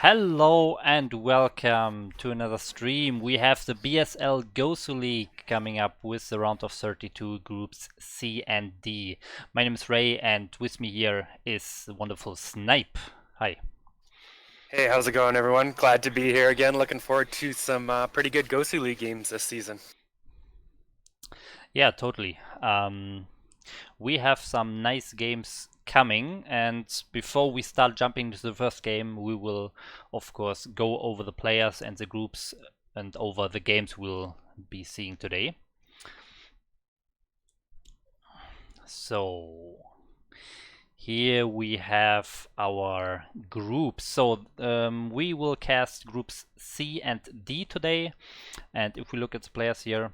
Hello and welcome to another stream. We have the BSL Gosuleague coming up with the round of 32 groups C and D. My name is Ray and with me here is the wonderful Snipe. Hi. Hey, how's it going, everyone? Glad to be here again. Looking forward to some pretty good Gosuleague games this season. Yeah, totally. We have some nice games coming, and before we start jumping into the first game, we will, of course, go over the players and the groups and over the games we'll be seeing today. So here we have our groups. So we will cast groups C and D today. And if we look at the players here,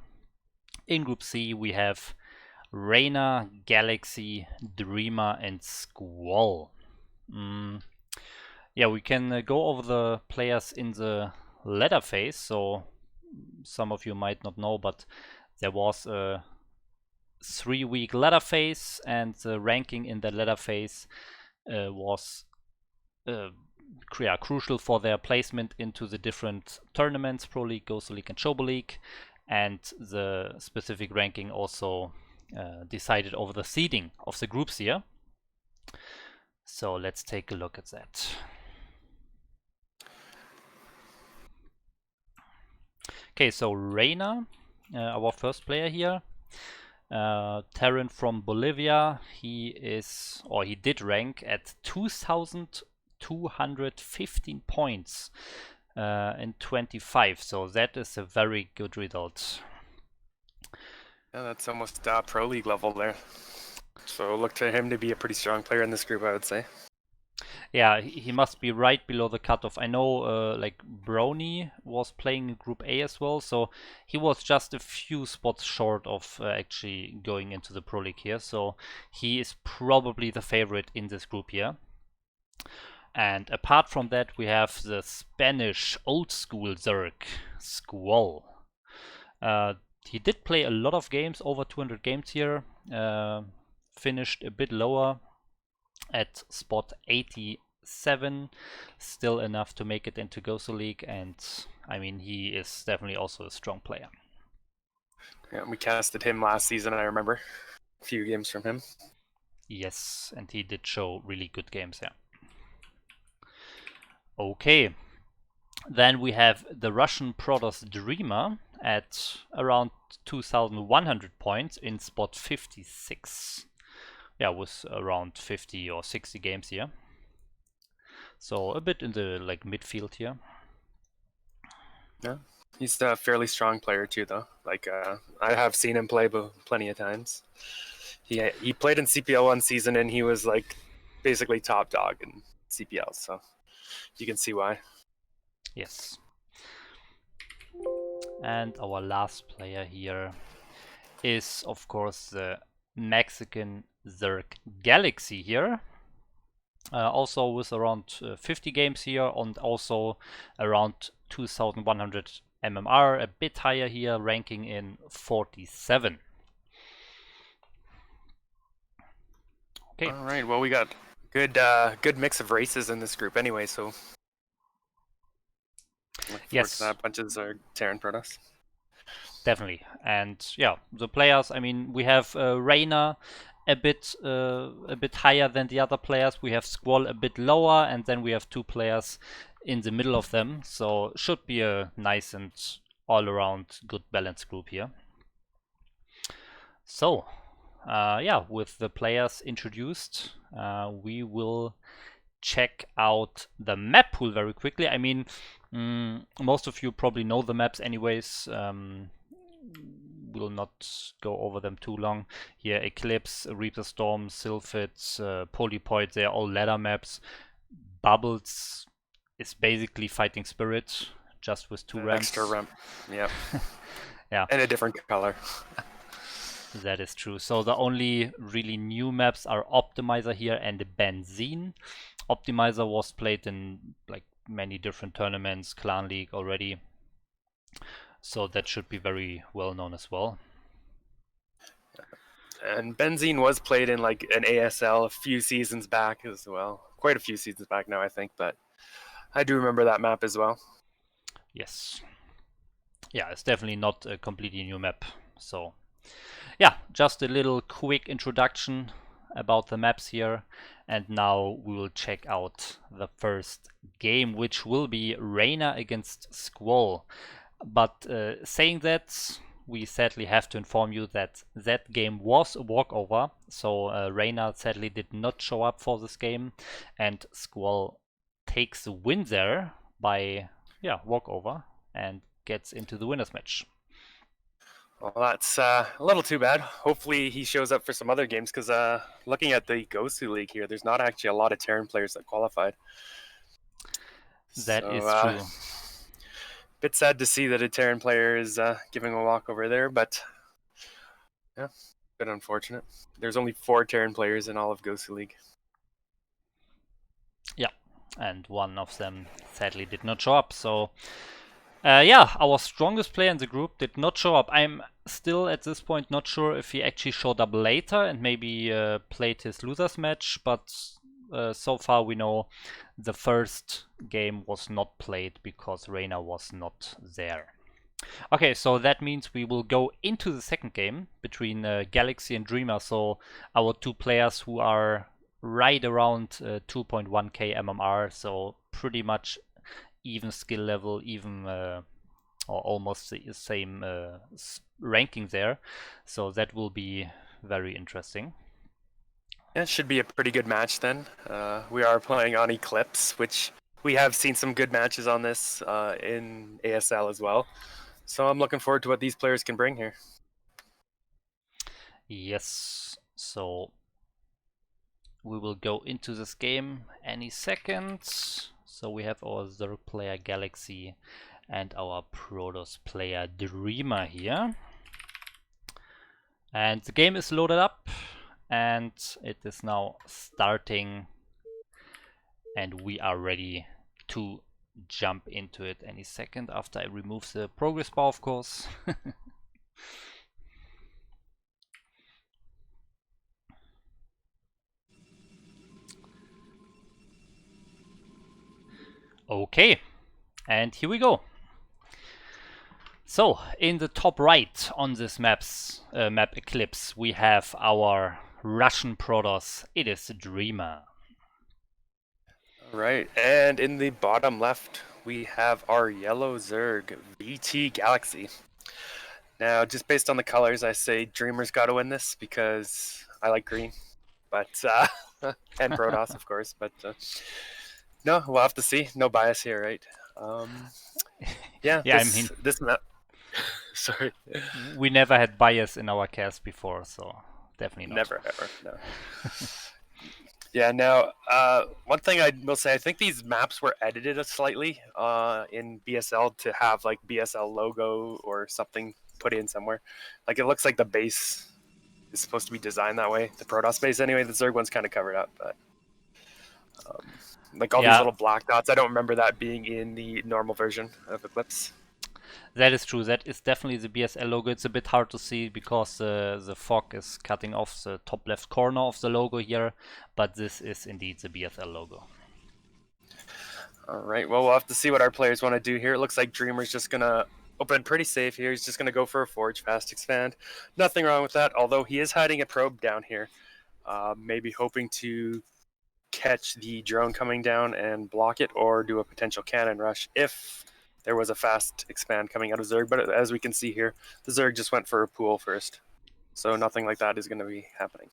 in group C we have Rayna, Galaxy, Dreamer, and Squall. Yeah, we can go over the players in the ladder phase. So some of you might not know, but there was a 3-week ladder phase, and the ranking in the ladder phase was crucial for their placement into the different tournaments, Pro League, Gosuleague, and League. And the specific ranking also decided over the seeding of the groups here. So let's take a look at that. Okay, so Rayna, our first player here. Terran from Bolivia. He did rank at 2,215 points in 25. So that is a very good result. Yeah, that's almost Pro League level there. So look to him to be a pretty strong player in this group, I would say. Yeah, he must be right below the cutoff. I know like Brony was playing in Group A as well, so he was just a few spots short of actually going into the Pro League here. So he is probably the favorite in this group here. And apart from that, we have the Spanish old school Zerg, Squall. He did play a lot of games, over 200 games here. Finished a bit lower at spot 87, still enough to make it into Gosuleague, and I mean, he is definitely also a strong player. Yeah, we casted him last season, I remember. A few games from him. Yes, and he did show really good games, yeah. Okay, then we have the Russian Protoss Dreamer at around 2,100 points in spot 56. Yeah, with around 50 or 60 games here. So a bit in the like midfield here. Yeah, he's a fairly strong player too, though. Like I have seen him play plenty of times. He played in CPL one season and he was like basically top dog in CPL, so you can see why. Yes. And our last player here is, of course, the Mexican Zerg Galaxy here. Also with around 50 games here and also around 2,100 MMR, a bit higher here, ranking in 47. Okay. All right, well, we got good mix of races in this group anyway, so Yes, that bunches are Terran Protoss. definitely. And yeah, the players, I mean, we have Rayna a bit higher than the other players. We have Squall a bit lower, and then we have two players in the middle of them. So should be a nice and all-around good balanced group here. So yeah, with the players introduced, we will check out the map pool very quickly. I mean, most of you probably know the maps anyways. Will not go over them too long. Here, Eclipse, Reaper Storm, Sylphid, Polypoid, they're all ladder maps. Bubbles is basically Fighting Spirit, just with two ramps. Extra ramp, yep. Yeah. And a different color. That is true. So the only really new maps are Optimizer here and Benzene. Optimizer was played in like many different tournaments, Clan League already. So that should be very well known as well. And Benzene was played in like an ASL a few seasons back as well. Quite a few seasons back now, I think. But I do remember that map as well. Yes. Yeah, it's definitely not a completely new map. So, yeah, just a little quick introduction about the maps here. And now we will check out the first game, which will be Rayna against Squall. But saying that, we sadly have to inform you that that game was a walkover. So Rayna sadly did not show up for this game, and Squall takes the win there by walkover and gets into the winners match. Well, that's a little too bad. Hopefully he shows up for some other games because looking at the Gosuleague here, there's not actually a lot of Terran players that qualified. That So, is true. bit sad to see that a Terran player is giving a walk over there, but yeah, bit unfortunate. There's only 4 Terran players in all of Gosuleague. Yeah, and one of them sadly did not show up. So yeah, our strongest player in the group did not show up. I'm still at this point not sure if he actually showed up later and maybe played his losers match, but so far we know the first game was not played because Rayna was not there. Okay, so that means we will go into the second game between Galaxy and Dreamer. So our two players who are right around 2.1k MMR, so pretty much even skill level, even or almost the same ranking there. So that will be very interesting. Yeah, it should be a pretty good match then. We are playing on Eclipse, which we have seen some good matches on this in ASL as well. So I'm looking forward to what these players can bring here. Yes, so we will go into this game any second. So we have our Zerg player Galaxy and our Protoss player Dreamer here. And the game is loaded up and it is now starting and we are ready to jump into it any second after I remove the progress bar, of course. Okay, and here we go. So, in the top right on this map Eclipse, we have our Russian Protoss. It is Dreamer. All right, and in the bottom left, we have our yellow Zerg, VT Galaxy. Now, just based on the colors, I say Dreamer's got to win this because I like green, but and Protoss, of course. But no, we'll have to see. No bias here, right? Yeah, Yeah, this map. Sorry, we never had bias in our cast before, so definitely not. never ever. No. Yeah. Now, one thing I will say, I think these maps were edited slightly in BSL to have like BSL logo or something put in somewhere. Like it looks like the base is supposed to be designed that way. The Protoss base, anyway. The Zerg one's kind of covered up, but like all these little black dots, I don't remember that being in the normal version of Eclipse. That is true. That is definitely the BSL logo. It's a bit hard to see because the fog is cutting off the top left corner of the logo here, but this is indeed the BSL logo. All right, well, we'll have to see what our players want to do here. It looks like Dreamer's just going to open pretty safe here. He's just going to go for a Forge, fast expand. Nothing wrong with that, although he is hiding a probe down here. Maybe hoping to catch the drone coming down and block it or do a potential cannon rush if there was a fast expand coming out of Zerg. But as we can see here, the Zerg just went for a pool first. So nothing like that is going to be happening.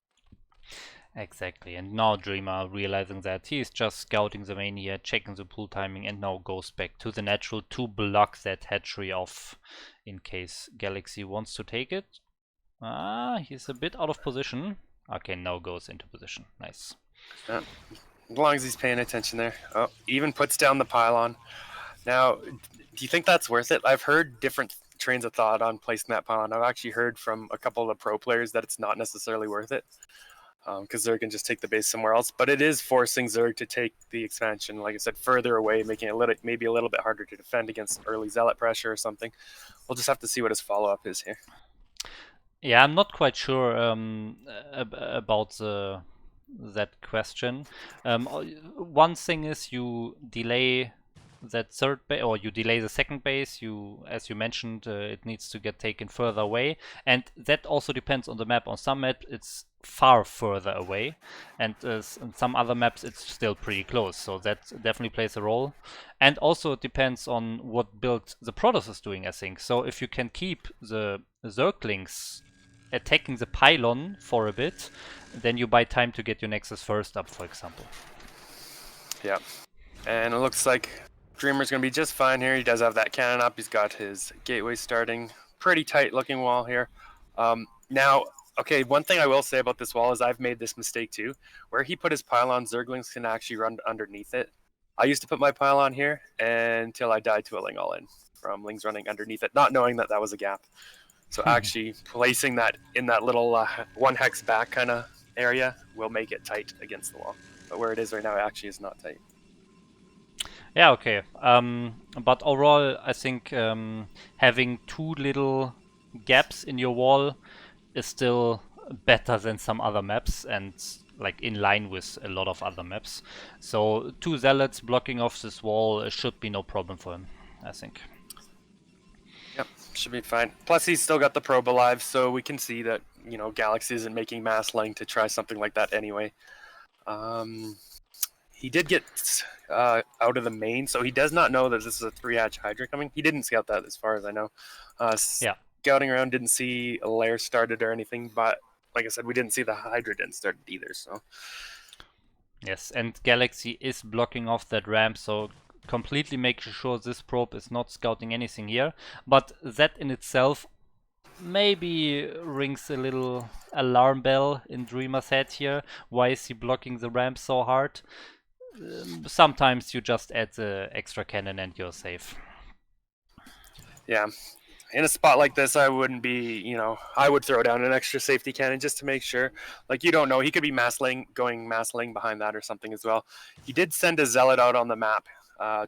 Exactly, and now Dreamer realizing that he is just scouting the main here, checking the pool timing, and now goes back to the natural to block that hatchery off in case Galaxy wants to take it. He's a bit out of position. Okay, now goes into position. Nice. Yeah. As long as he's paying attention there. Oh, even puts down the pylon. Now, do you think that's worth it? I've heard different trains of thought on placing that pylon. I've actually heard from a couple of the pro players that it's not necessarily worth it because Zerg can just take the base somewhere else. But it is forcing Zerg to take the expansion, like I said, further away, making it maybe a little bit harder to defend against early Zealot pressure or something. We'll just have to see what his follow-up is here. Yeah, I'm not quite sure about that question. One thing is you delay that third base, or you delay the second base, as you mentioned, it needs to get taken further away, and that also depends on the map. On some map it's far further away, and on some other maps it's still pretty close, so that definitely plays a role. And also it depends on what build the Protoss is doing, I think. So if you can keep the Zerglings attacking the pylon for a bit, then you buy time to get your Nexus first up, for example. Yeah. And it looks like Dreamer's going to be just fine here. He does have that cannon up. He's got his gateway starting. Pretty tight looking wall here. Now, okay, one thing I will say about this wall is I've made this mistake too. Where he put his pylon, Zerglings can actually run underneath it. I used to put my pylon here until I died to a Ling all in from Lings running underneath it, not knowing that that was a gap. So actually placing that in that little one hex back kind of area will make it tight against the wall. But where it is right now, it actually is not tight. Yeah, okay. But overall, I think having two little gaps in your wall is still better than some other maps, and like in line with a lot of other maps. So 2 zealots blocking off this wall should be no problem for him, I think. Yep, should be fine. Plus, he's still got the probe alive, so we can see that, you know, Galaxy isn't making mass laying to try something like that anyway. He did get out of the main, so he does not know that this is a 3-hatch Hydra coming. He didn't scout that as far as I know. Yeah. Scouting around, didn't see a lair started or anything, but like I said, we didn't see the Hydra didn't start either, so. Yes, and Galaxy is blocking off that ramp, so completely making sure this probe is not scouting anything here. But that in itself maybe rings a little alarm bell in Dreamer's head here. Why is he blocking the ramp so hard? Sometimes you just add the extra cannon and you're safe. Yeah. In a spot like this, I wouldn't be, you know, I would throw down an extra safety cannon just to make sure. Like, you don't know. He could be going mass laying behind that or something as well. He did send a zealot out on the map,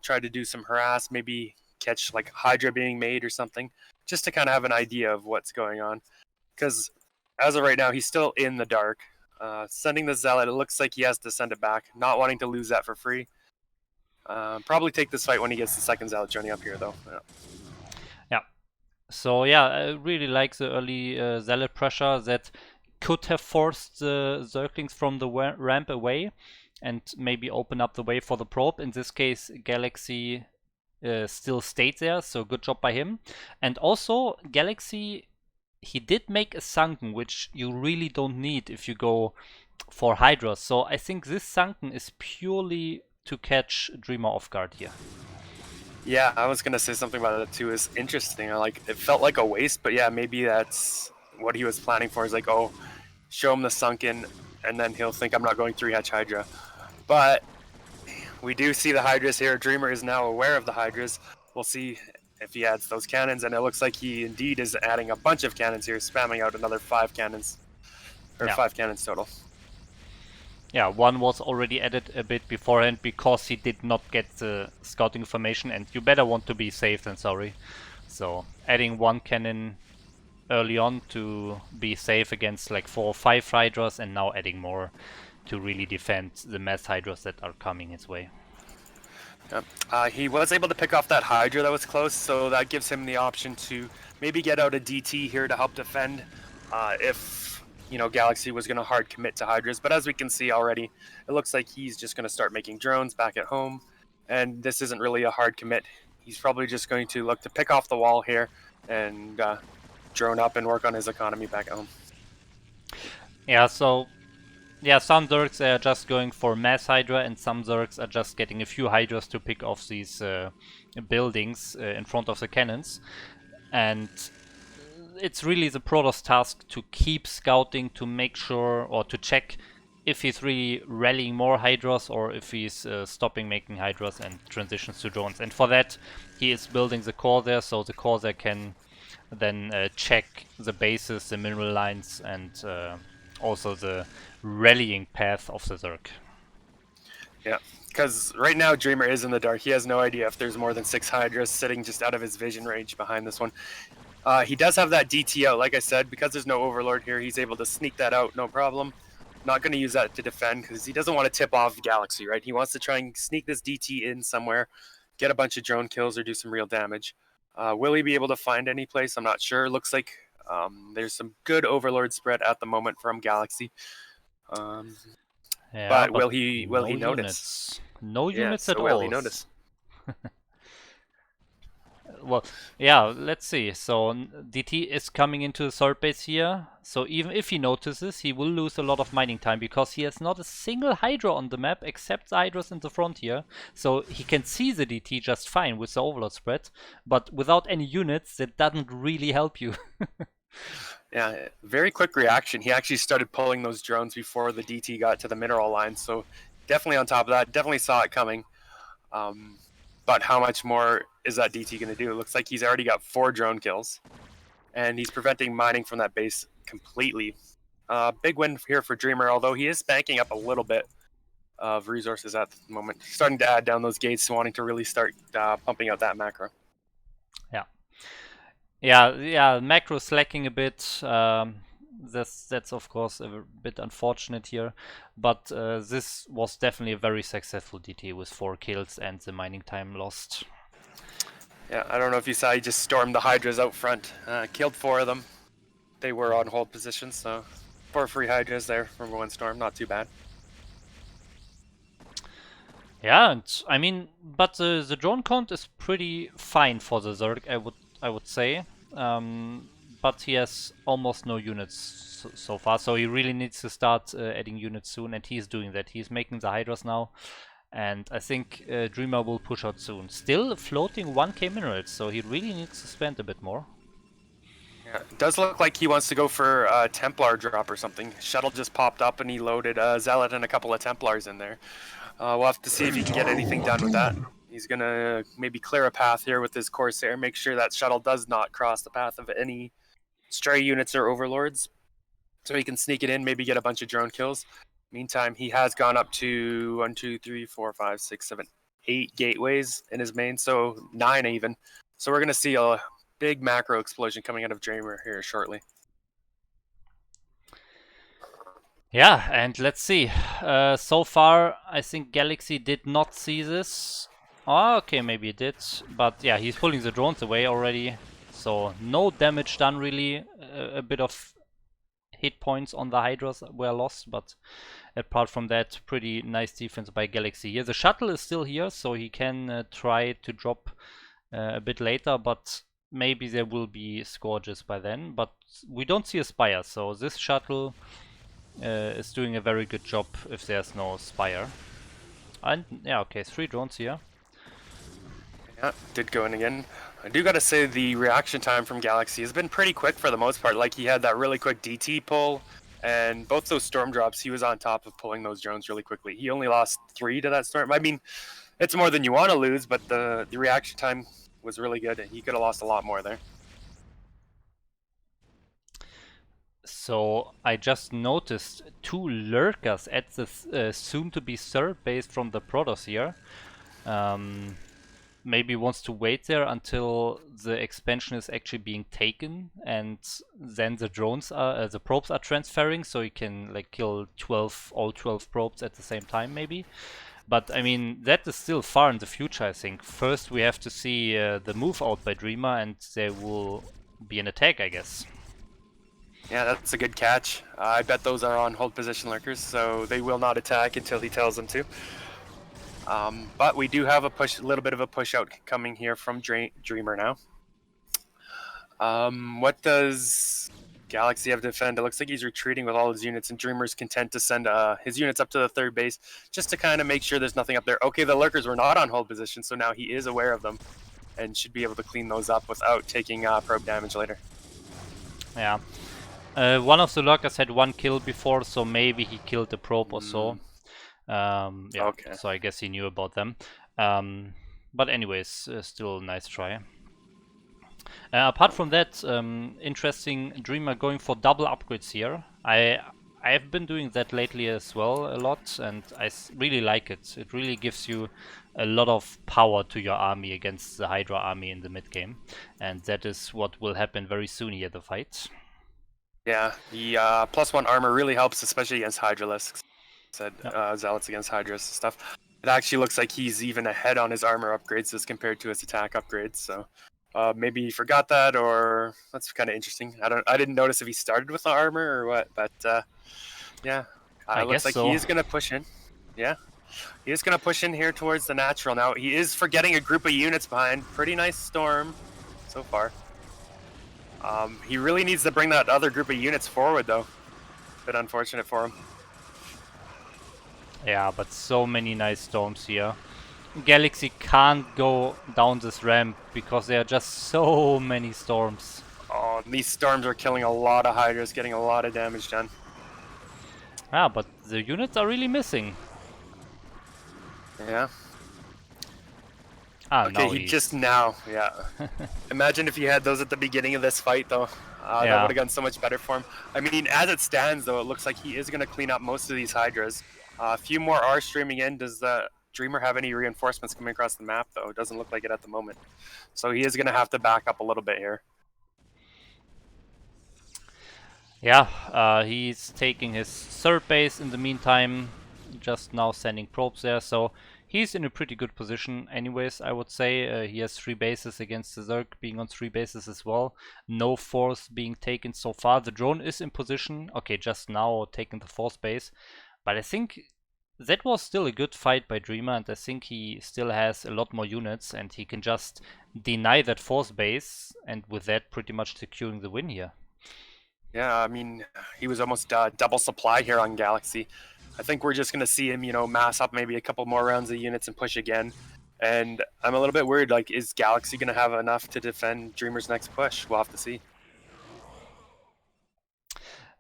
tried to do some harass, maybe catch like Hydra being made or something, just to kind of have an idea of what's going on. Because as of right now, he's still in the dark. Sending the zealot, it looks like he has to send it back, not wanting to lose that for free. Probably take this fight when he gets the second zealot journey up here, though. Yeah. So yeah, I really like the early zealot pressure that could have forced the Zerglings from the ramp away and maybe open up the way for the probe. In this case, Galaxy still stayed there, so good job by him. And also, Galaxy, he did make a sunken, which you really don't need if you go for Hydra. So I think this sunken is purely to catch Dreamer off guard here. Yeah, I was gonna say something about that too. It's interesting. Like, it felt like a waste, but yeah, maybe that's what he was planning for. Is like, oh, show him the sunken, and then he'll think I'm not going 3-hatch Hydra. But we do see the Hydras here. Dreamer is now aware of the Hydras. We'll see if he adds those cannons, and it looks like he indeed is adding a bunch of cannons here, spamming out another 5 cannons, or 5 cannons total. Yeah, one was already added a bit beforehand because he did not get the scouting information, and you better want to be safe than sorry. So adding 1 cannon early on to be safe against like 4 or 5 Hydras, and now adding more to really defend the mass Hydras that are coming his way. He was able to pick off that Hydra that was close, so that gives him the option to maybe get out a DT here to help defend if, you know, Galaxy was going to hard commit to Hydras. But as we can see already, it looks like he's just going to start making drones back at home, and this isn't really a hard commit. He's probably just going to look to pick off the wall here and drone up and work on his economy back at home. Yeah, so yeah, some Zergs are just going for mass Hydra, and some Zergs are just getting a few Hydras to pick off these buildings in front of the cannons. And it's really the Protoss task to keep scouting, to make sure, or to check if he's really rallying more Hydras or if he's stopping making Hydras and transitions to drones. And for that, he is building the core there, so the core there can then check the bases, the mineral lines, and also the rallying path of the Zerg. Yeah, because right now Dreamer is in the dark. He has no idea if there's more than 6 Hydras sitting just out of his vision range behind this one. He does have that DT out, like I said, because there's no Overlord here, he's able to sneak that out, no problem. Not going to use that to defend because he doesn't want to tip off Galaxy, right? He wants to try and sneak this DT in somewhere get a bunch of drone kills or do some real damage. Will he be able to find any place? I'm not sure. Looks like there's some good Overlord spread at the moment from Galaxy. Yeah, but will he no notice? units. No Yeah, units so at will all. he notice? Well, yeah, let's see. So DT is coming into the third base here. So even if he notices, he will lose a lot of mining time because he has not a single Hydra on the map except the Hydras in the front here. So he can see the DT just fine with the Overlord spread, but without any units, that doesn't really help you. Yeah, very quick reaction. He actually started pulling those drones before the DT got to the mineral line. So definitely on top of that, definitely saw it coming. But how much more is that DT going to do? It looks like he's already got 4 drone kills. And he's preventing mining from that base completely. Big win here for Dreamer, although he is banking up a little bit of resources at the moment. Starting to add down those gates, wanting to really start pumping out that macro. Yeah, macro slacking a bit. That's of course a bit unfortunate here, but this was definitely a very successful DT with 4 kills and the mining time lost. Yeah, I don't know if you saw, he just stormed the Hydras out front, killed 4 of them. They were on hold positions, so 4 free Hydras there from one storm, not too bad. Yeah, and I mean, but the drone count is pretty fine for the Zerg, I would say. But he has almost no units so far, so he really needs to start adding units soon, and he's doing that. He's making the Hydras now, and I think Dreamer will push out soon. Still floating 1k minerals, so he really needs to spend a bit more. Yeah, it does look like he wants to go for a Templar drop or something. Shuttle just popped up and he loaded a Zealot and a couple of Templars in there. We'll have to see if he can get anything done with that. He's going to maybe clear a path here with his Corsair, make sure that shuttle does not cross the path of any stray units or overlords. So he can sneak it in, maybe get a bunch of drone kills. Meantime, he has gone up to 1, 2, 3, 4, 5, 6, 7, 8 gateways in his main, so 9 even. So we're going to see a big macro explosion coming out of Dreamer here shortly. Yeah, and let's see. So far, I think Galaxy did not see this. Oh, okay, maybe it did. But yeah, he's pulling the drones away already. So no damage done really. A bit of hit points on the Hydras were lost, but apart from that, pretty nice defense by Galaxy here. The shuttle is still here, so he can try to drop a bit later, but maybe there will be Scourges by then. But we don't see a Spire, so this shuttle is doing a very good job if there's no Spire. And yeah, okay, 3 drones here. Yeah, did go in again. I do gotta say the reaction time from Galaxy has been pretty quick for the most part. Like, he had that really quick DT pull, and both those storm drops, he was on top of pulling those drones really quickly. He only lost 3 to that storm. I mean, it's more than you want to lose, but the reaction time was really good. He could have lost a lot more there. So I just noticed 2 lurkers at the soon-to-be third base from the Protoss here. Maybe wants to wait there until the expansion is actually being taken, and then the drones are, the probes are transferring, so you can like kill all 12 probes at the same time, maybe. But I mean, that is still far in the future, I think. First, we have to see the move out by Dreamer, and there will be an attack, I guess. Yeah, that's a good catch. I bet those are on hold position lurkers, so they will not attack until he tells them to. But we do have a little bit of a push out coming here from Dreamer now. What does Galaxy have to defend? It looks like he's retreating with all his units, and Dreamer's content to send his units up to the third base just to kind of make sure there's nothing up there. Okay, the lurkers were not on hold position, so now he is aware of them and should be able to clean those up without taking probe damage later. Yeah. One of the lurkers had 1 kill before, so maybe he killed the probe or so. Yeah, okay. So I guess he knew about them. But anyways, still a nice try. Apart from that, interesting Dreamer going for double upgrades here. I've been doing that lately as well a lot, and I really like it. It really gives you a lot of power to your army against the Hydra army in the mid game, and that is what will happen very soon here, the fight. Yeah, the +1 armor really helps, especially against Hydralisks. Said Zealots against Hydras and stuff. It actually looks like he's even ahead on his armor upgrades as compared to his attack upgrades. So maybe he forgot that, or that's kind of interesting. I didn't notice if he started with the armor or what, but yeah, I it looks guess like so. he is gonna push in. Yeah, he is gonna push in here towards the natural. Now he is forgetting a group of units behind. Pretty nice storm so far. He really needs to bring that other group of units forward, though. Bit unfortunate for him. Yeah, but so many nice storms here. Galaxy can't go down this ramp because there are just so many storms. Oh, these storms are killing a lot of Hydras, getting a lot of damage done. Yeah, but the units are really missing. Yeah. Ah, Okay, now he he's... just now, yeah. Imagine if he had those at the beginning of this fight, though. That Yeah. would have gone so much better for him. I mean, as it stands, though, it looks like he is going to clean up most of these Hydras. A few more are streaming in. Does the Dreamer have any reinforcements coming across the map, though? It doesn't look like it at the moment. So he is going to have to back up a little bit here. Yeah, he's taking his third base in the meantime, just now sending probes there, so he's in a pretty good position anyways, I would say. He has 3 bases against the Zerg being on 3 bases as well. No force being taken so far. The drone is in position, okay, just now taking the 4th base, but I think that was still a good fight by Dreamer, and I think he still has a lot more units, and he can just deny that 4th base, and with that pretty much securing the win here. Yeah, I mean, he was almost double supply here on Galaxy. I think we're just going to see him, mass up maybe a couple more rounds of units and push again. And I'm a little bit worried, like, is Galaxy going to have enough to defend Dreamer's next push? We'll have to see.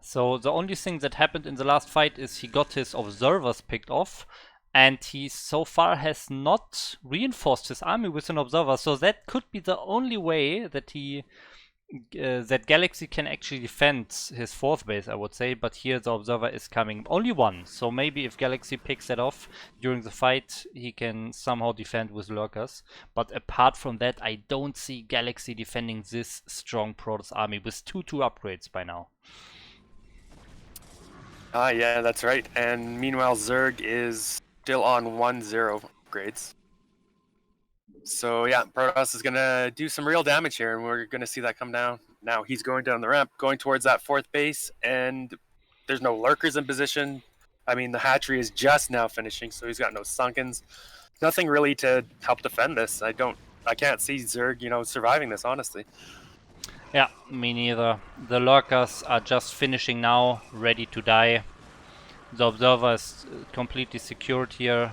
So the only thing that happened in the last fight is he got his observers picked off, and he so far has not reinforced his army with an observer. So that could be the only way that that Galaxy can actually defend his 4th base, I would say. But here the observer is coming, only one. So maybe if Galaxy picks that off during the fight, he can somehow defend with lurkers. But apart from that, I don't see Galaxy defending this strong Protoss army with 2/2 upgrades by now. Yeah, that's right. And meanwhile, Zerg is still on 1-0 upgrades. So yeah, Protoss is going to do some real damage here, and we're going to see that come down. Now he's going down the ramp, going towards that 4th base, and there's no lurkers in position. I mean, the hatchery is just now finishing, so he's got no sunkens. Nothing really to help defend this. I can't see Zerg, surviving this, honestly. Yeah, me neither. The lurkers are just finishing now, ready to die. The observer is completely secured here,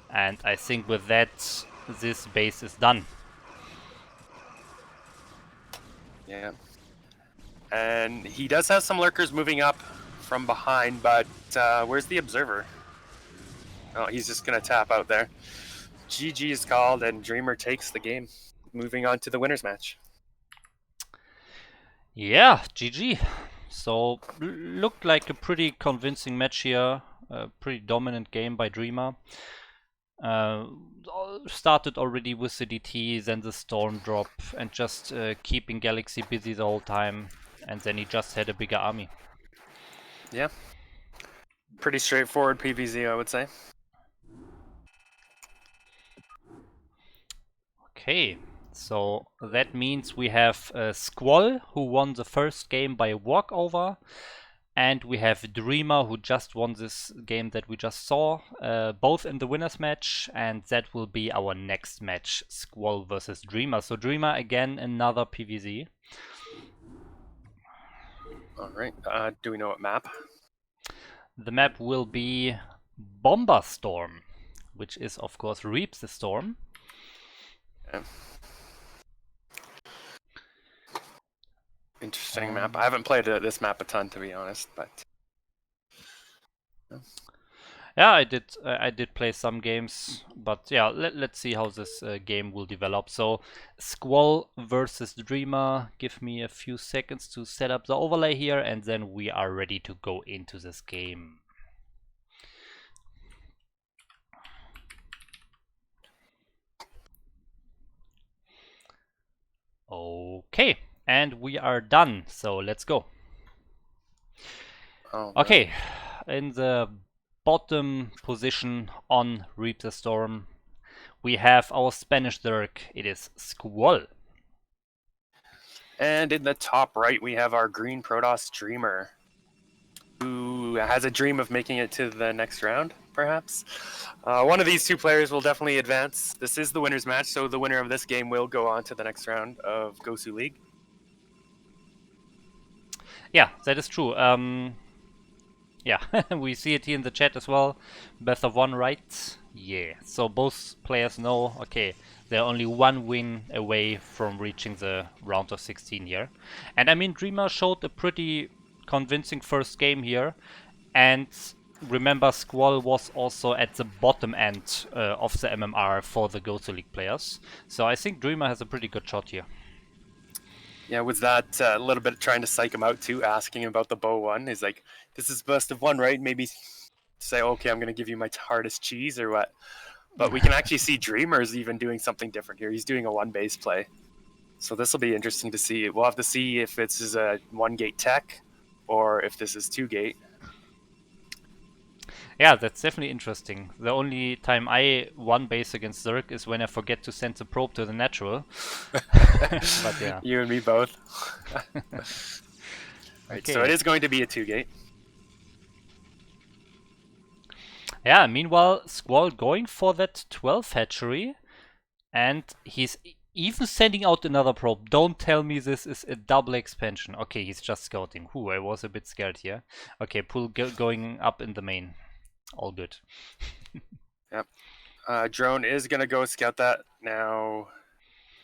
and I think with that, this base is done. Yeah. And he does have some lurkers moving up from behind, but where's the observer? Oh, he's just going to tap out there. GG is called, and Dreamer takes the game. Moving on to the winner's match. Yeah, GG. So, looked like a pretty convincing match here. A pretty dominant game by Dreamer. Started already with the DT, then the storm drop, and just keeping Galaxy busy the whole time. And then he just had a bigger army. Yeah. Pretty straightforward PvZ, I would say. Okay, so that means we have Squall, who won the first game by a walkover, and we have Dreamer, who just won this game that we just saw, both in the winners match, and that will be our next match, Squall versus Dreamer. So Dreamer, again, another PvZ. Alright, do we know what map? The map will be Bomber Storm, which is, of course, Reaps the Storm. Yeah. Interesting map. I haven't played this map a ton, to be honest, but yeah, I did play some games, but yeah, let's see how this game will develop. So, Squall versus Dreamer. Give me a few seconds to set up the overlay here, and then we are ready to go into this game. Okay, and we are done, so let's go. oh, Okay, in the bottom position on Reap the Storm, we have our Spanish Zerg. It is Squall. And in the top right, we have our green Protoss Dreamer, who has a dream of making it to the next round, perhaps. One of these two players will definitely advance. This is the winner's match, so the winner of this game will go on to the next round of Gosuleague. Yeah, that is true. Yeah, we see it here in the chat as well. Best of one, right? Yeah, so both players know, okay, they're only one win away from reaching the round of 16 here. And I mean, Dreamer showed a pretty convincing first game here. And remember, Squall was also at the bottom end of the MMR for the Gosuleague players. So I think Dreamer has a pretty good shot here. Yeah, was that a little bit trying to psych him out too, asking him about the bow one? He's like, this is best of one, right? Maybe say, okay, I'm going to give you my hardest cheese or what? But we can actually see Dreamer's even doing something different here. He's doing a one base play. So this will be interesting to see. We'll have to see if this is a one gate tech or if this is two gate. Yeah, that's definitely interesting. The only time I one base against Zerg is when I forget to send the probe to the natural. But yeah. You and me both. Right, Okay. so it is going to be a two gate. Yeah, meanwhile, Squall going for that 12 hatchery, and he's even sending out another probe. Don't tell me this is a double expansion. Okay, he's just scouting. I was a bit scared here. Okay, Pool going up in the main. All good. Yep. Drone is going to go scout that. Now,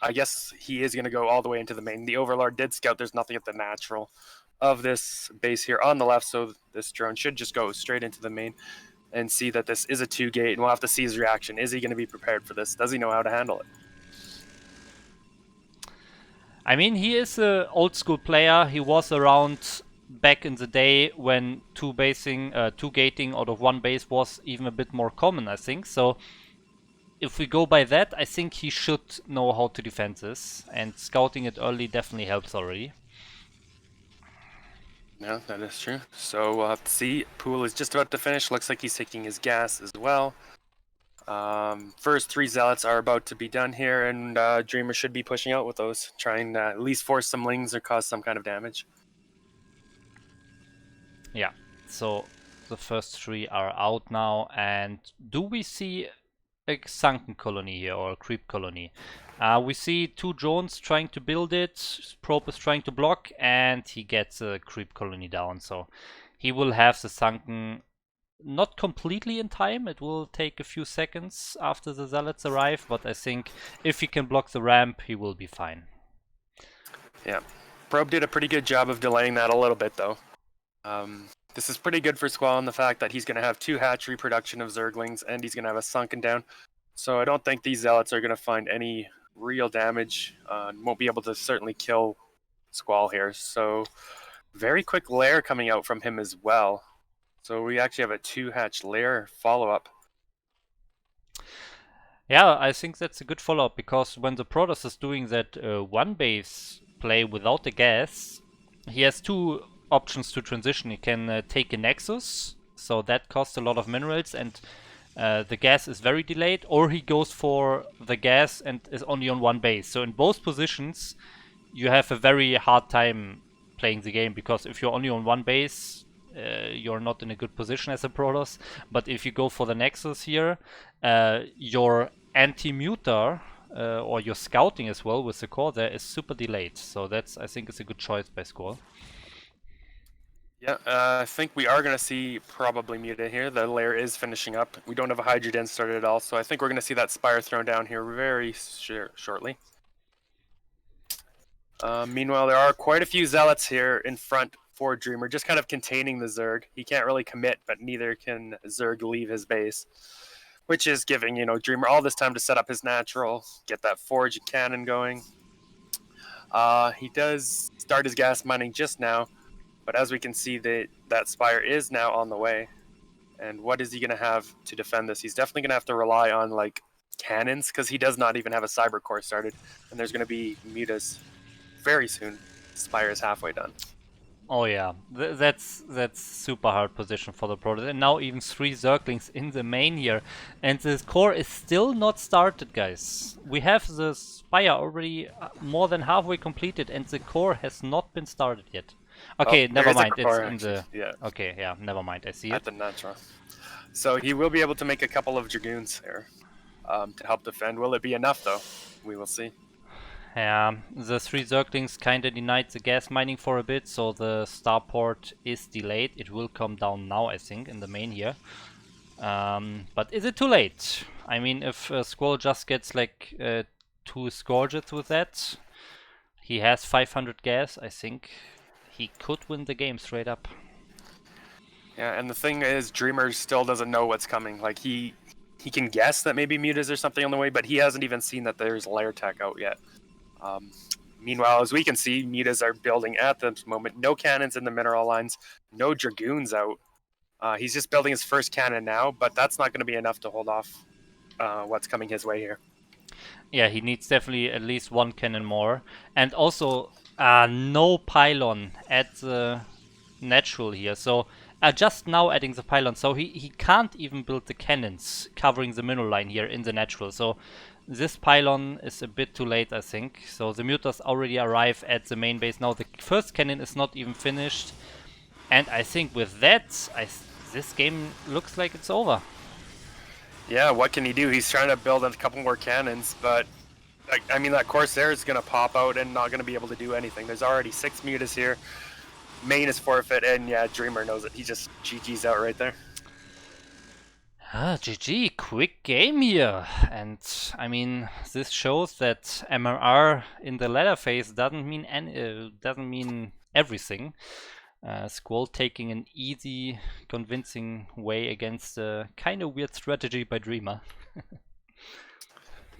I guess he is going to go all the way into the main. The Overlord did scout. There's nothing at the natural of this base here on the left, so this drone should just go straight into the main and see that this is a two gate, and we'll have to see his reaction. Is he going to be prepared for this? Does he know how to handle it? I mean, he is an old school player. He was around back in the day when two gating out of one base was even a bit more common, I think. So if we go by that, I think he should know how to defend this, and scouting it early definitely helps already. Yeah, that is true. So we'll have to see. Pool is just about to finish. Looks like he's taking his gas as well. First three zealots are about to be done here, and Dreamer should be pushing out with those, trying to at least force some lings or cause some kind of damage. Yeah, so the first three are out now, and do we see a sunken colony here, or a creep colony? We see two drones trying to build it, Probe is trying to block, and he gets a creep colony down, so he will have the sunken not completely in time. It will take a few seconds after the zealots arrive, but I think if he can block the ramp, he will be fine. Yeah, Probe did a pretty good job of delaying that a little bit, though. This is pretty good for Squall in the fact that he's going to have two hatchery production of Zerglings, and he's going to have a sunken down. So I don't think these zealots are going to find any real damage. Won't be able to certainly kill Squall here. So very quick lair coming out from him as well. So we actually have a two-hatch lair follow-up. Yeah, I think that's a good follow-up, because when the Protoss is doing that one base play without the gas, he has two options to transition. He can take a Nexus, so that costs a lot of minerals, and the gas is very delayed, or he goes for the gas and is only on one base. So in both positions, you have a very hard time playing the game, because if you're only on one base, you're not in a good position as a Protoss. But if you go for the Nexus here, your anti-mutar or your scouting as well with the core there is super delayed. So that's, I think, is a good choice by Squall. Yeah, I think we are going to see probably Muta here. The lair is finishing up. We don't have a Hydra Den started at all, so I think we're going to see that Spire thrown down here very shortly. Meanwhile, there are quite a few Zealots here in front for Dreamer, just kind of containing the Zerg. He can't really commit, but neither can Zerg leave his base, which is giving, Dreamer all this time to set up his natural, get that Forge cannon going. He does start his gas mining just now, but as we can see, that Spire is now on the way. And what is he going to have to defend this? He's definitely going to have to rely on, cannons, because he does not even have a Cyber Core started. And there's going to be Mutas very soon. Spire is halfway done. Oh yeah, that's super hard position for the Protoss, and now even 3 Zerglings in the main here, and the core is still not started, guys. We have the Spire already more than halfway completed, and the core has not been started yet. Okay, there never is a mind. It's core in actually. the. Yeah, Okay, yeah, never mind. I see at it. the natural. So he will be able to make a couple of Dragoons here to help defend. Will it be enough though? We will see. Yeah, the 3 Zerglings kinda denied the gas mining for a bit, so the starport is delayed. It will come down now, I think, in the main here. But is it too late? I mean, if Squall just gets like 2 Scourges with that, he has 500 gas, I think he could win the game straight up. Yeah, and the thing is, Dreamer still doesn't know what's coming. Like he can guess that maybe mutas or something on the way, but he hasn't even seen that there's lair tech out yet. Meanwhile, as we can see, mutas are building at the moment. No cannons in the mineral lines, no dragoons out. He's just building his first cannon now, but that's not going to be enough to hold off what's coming his way here. Yeah, he needs definitely at least 1 cannon more. And also, no pylon at the natural here. So, just now adding the pylon. So, he can't even build the cannons covering the mineral line here in the natural. So, this pylon is a bit too late, I think. So, the mutas already arrive at the main base. Now, the first cannon is not even finished. And I think with that, this game looks like it's over. Yeah, what can he do? He's trying to build a couple more cannons, but I mean, that Corsair is going to pop out and not going to be able to do anything. There's already 6 mutas here. Main is forfeit, and yeah, Dreamer knows it. He just GG's out right there. GG, quick game here. And I mean, this shows that MRR in the ladder phase doesn't mean everything. Squall taking an easy, convincing way against a kind of weird strategy by Dreamer.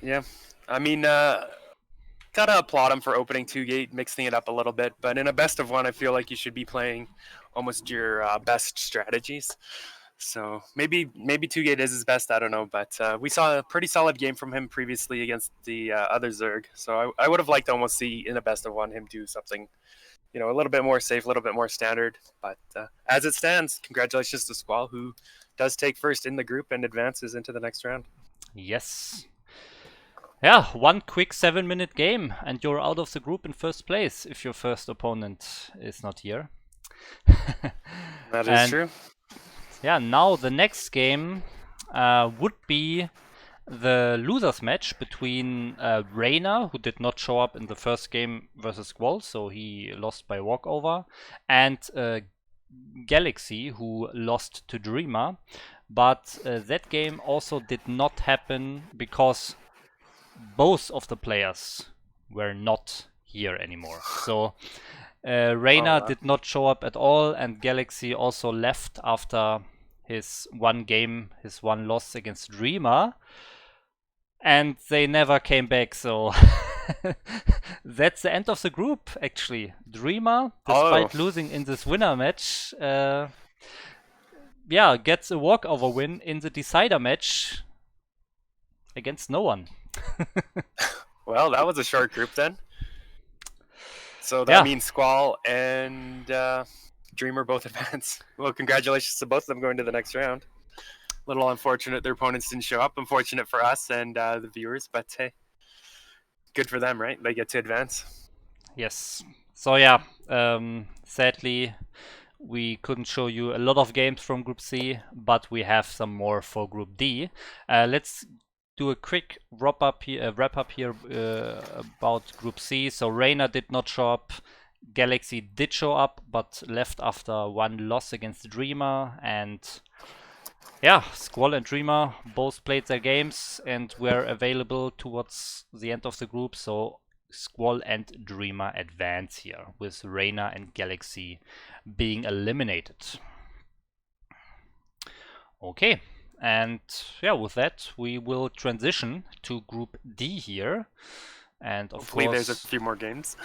Yeah, I mean, gotta applaud him for opening 2-gate, mixing it up a little bit. But in a best of 1, I feel like you should be playing almost your best strategies. So maybe 2-gate is his best. I don't know, but we saw a pretty solid game from him previously against the other Zerg. So I would have liked to almost see in a best of 1 him do something, a little bit more safe, a little bit more standard. But as it stands, congratulations to Squall, who does take first in the group and advances into the next round. Yes. Yeah, 1 quick 7-minute game, and you're out of the group in first place if your first opponent is not here. That is true. Yeah, now the next game would be the losers match between Rayna, who did not show up in the first game versus Squall, so he lost by walkover, and Galaxy, who lost to Dreamer. But that game also did not happen because both of the players were not here anymore. So Rayna did not show up at all, and Galaxy also left after his 1 game, his 1 loss against Dreamer, and they never came back. So that's the end of the group, actually. Dreamer, despite losing in this winner match, gets a walkover win in the decider match against no one. Well, that was a short group then. So that means Squall and Dreamer both advance. Well, congratulations to both of them going to the next round. A little unfortunate their opponents didn't show up. Unfortunate for us and the viewers, but hey, good for them, right? They get to advance. Yes. So yeah, sadly, we couldn't show you a lot of games from Group C, but we have some more for Group D. Let's do a quick wrap up here about Group C. So Rayna did not show up. Galaxy did show up, but left after 1 loss against Dreamer. And yeah, Squall and Dreamer both played their games and were available towards the end of the group. So Squall and Dreamer advance here, with Rayna and Galaxy being eliminated. Okay. And yeah, with that, we will transition to Group D here. And of hopefully course, there's a few more games.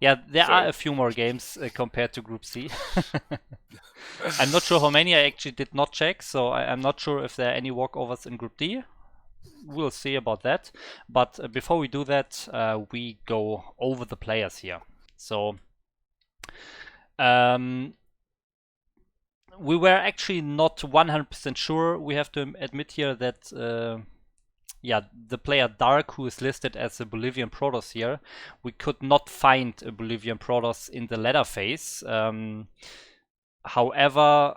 Yeah, there are a few more games compared to Group C. I'm not sure how many. I actually did not check, so I'm not sure if there are any walkovers in Group D. We'll see about that. But before we do that, we go over the players here. So We were actually not 100% sure. We have to admit here that the player Dark, who is listed as a Bolivian Protoss here, we could not find a Bolivian Protoss in the ladder phase. However,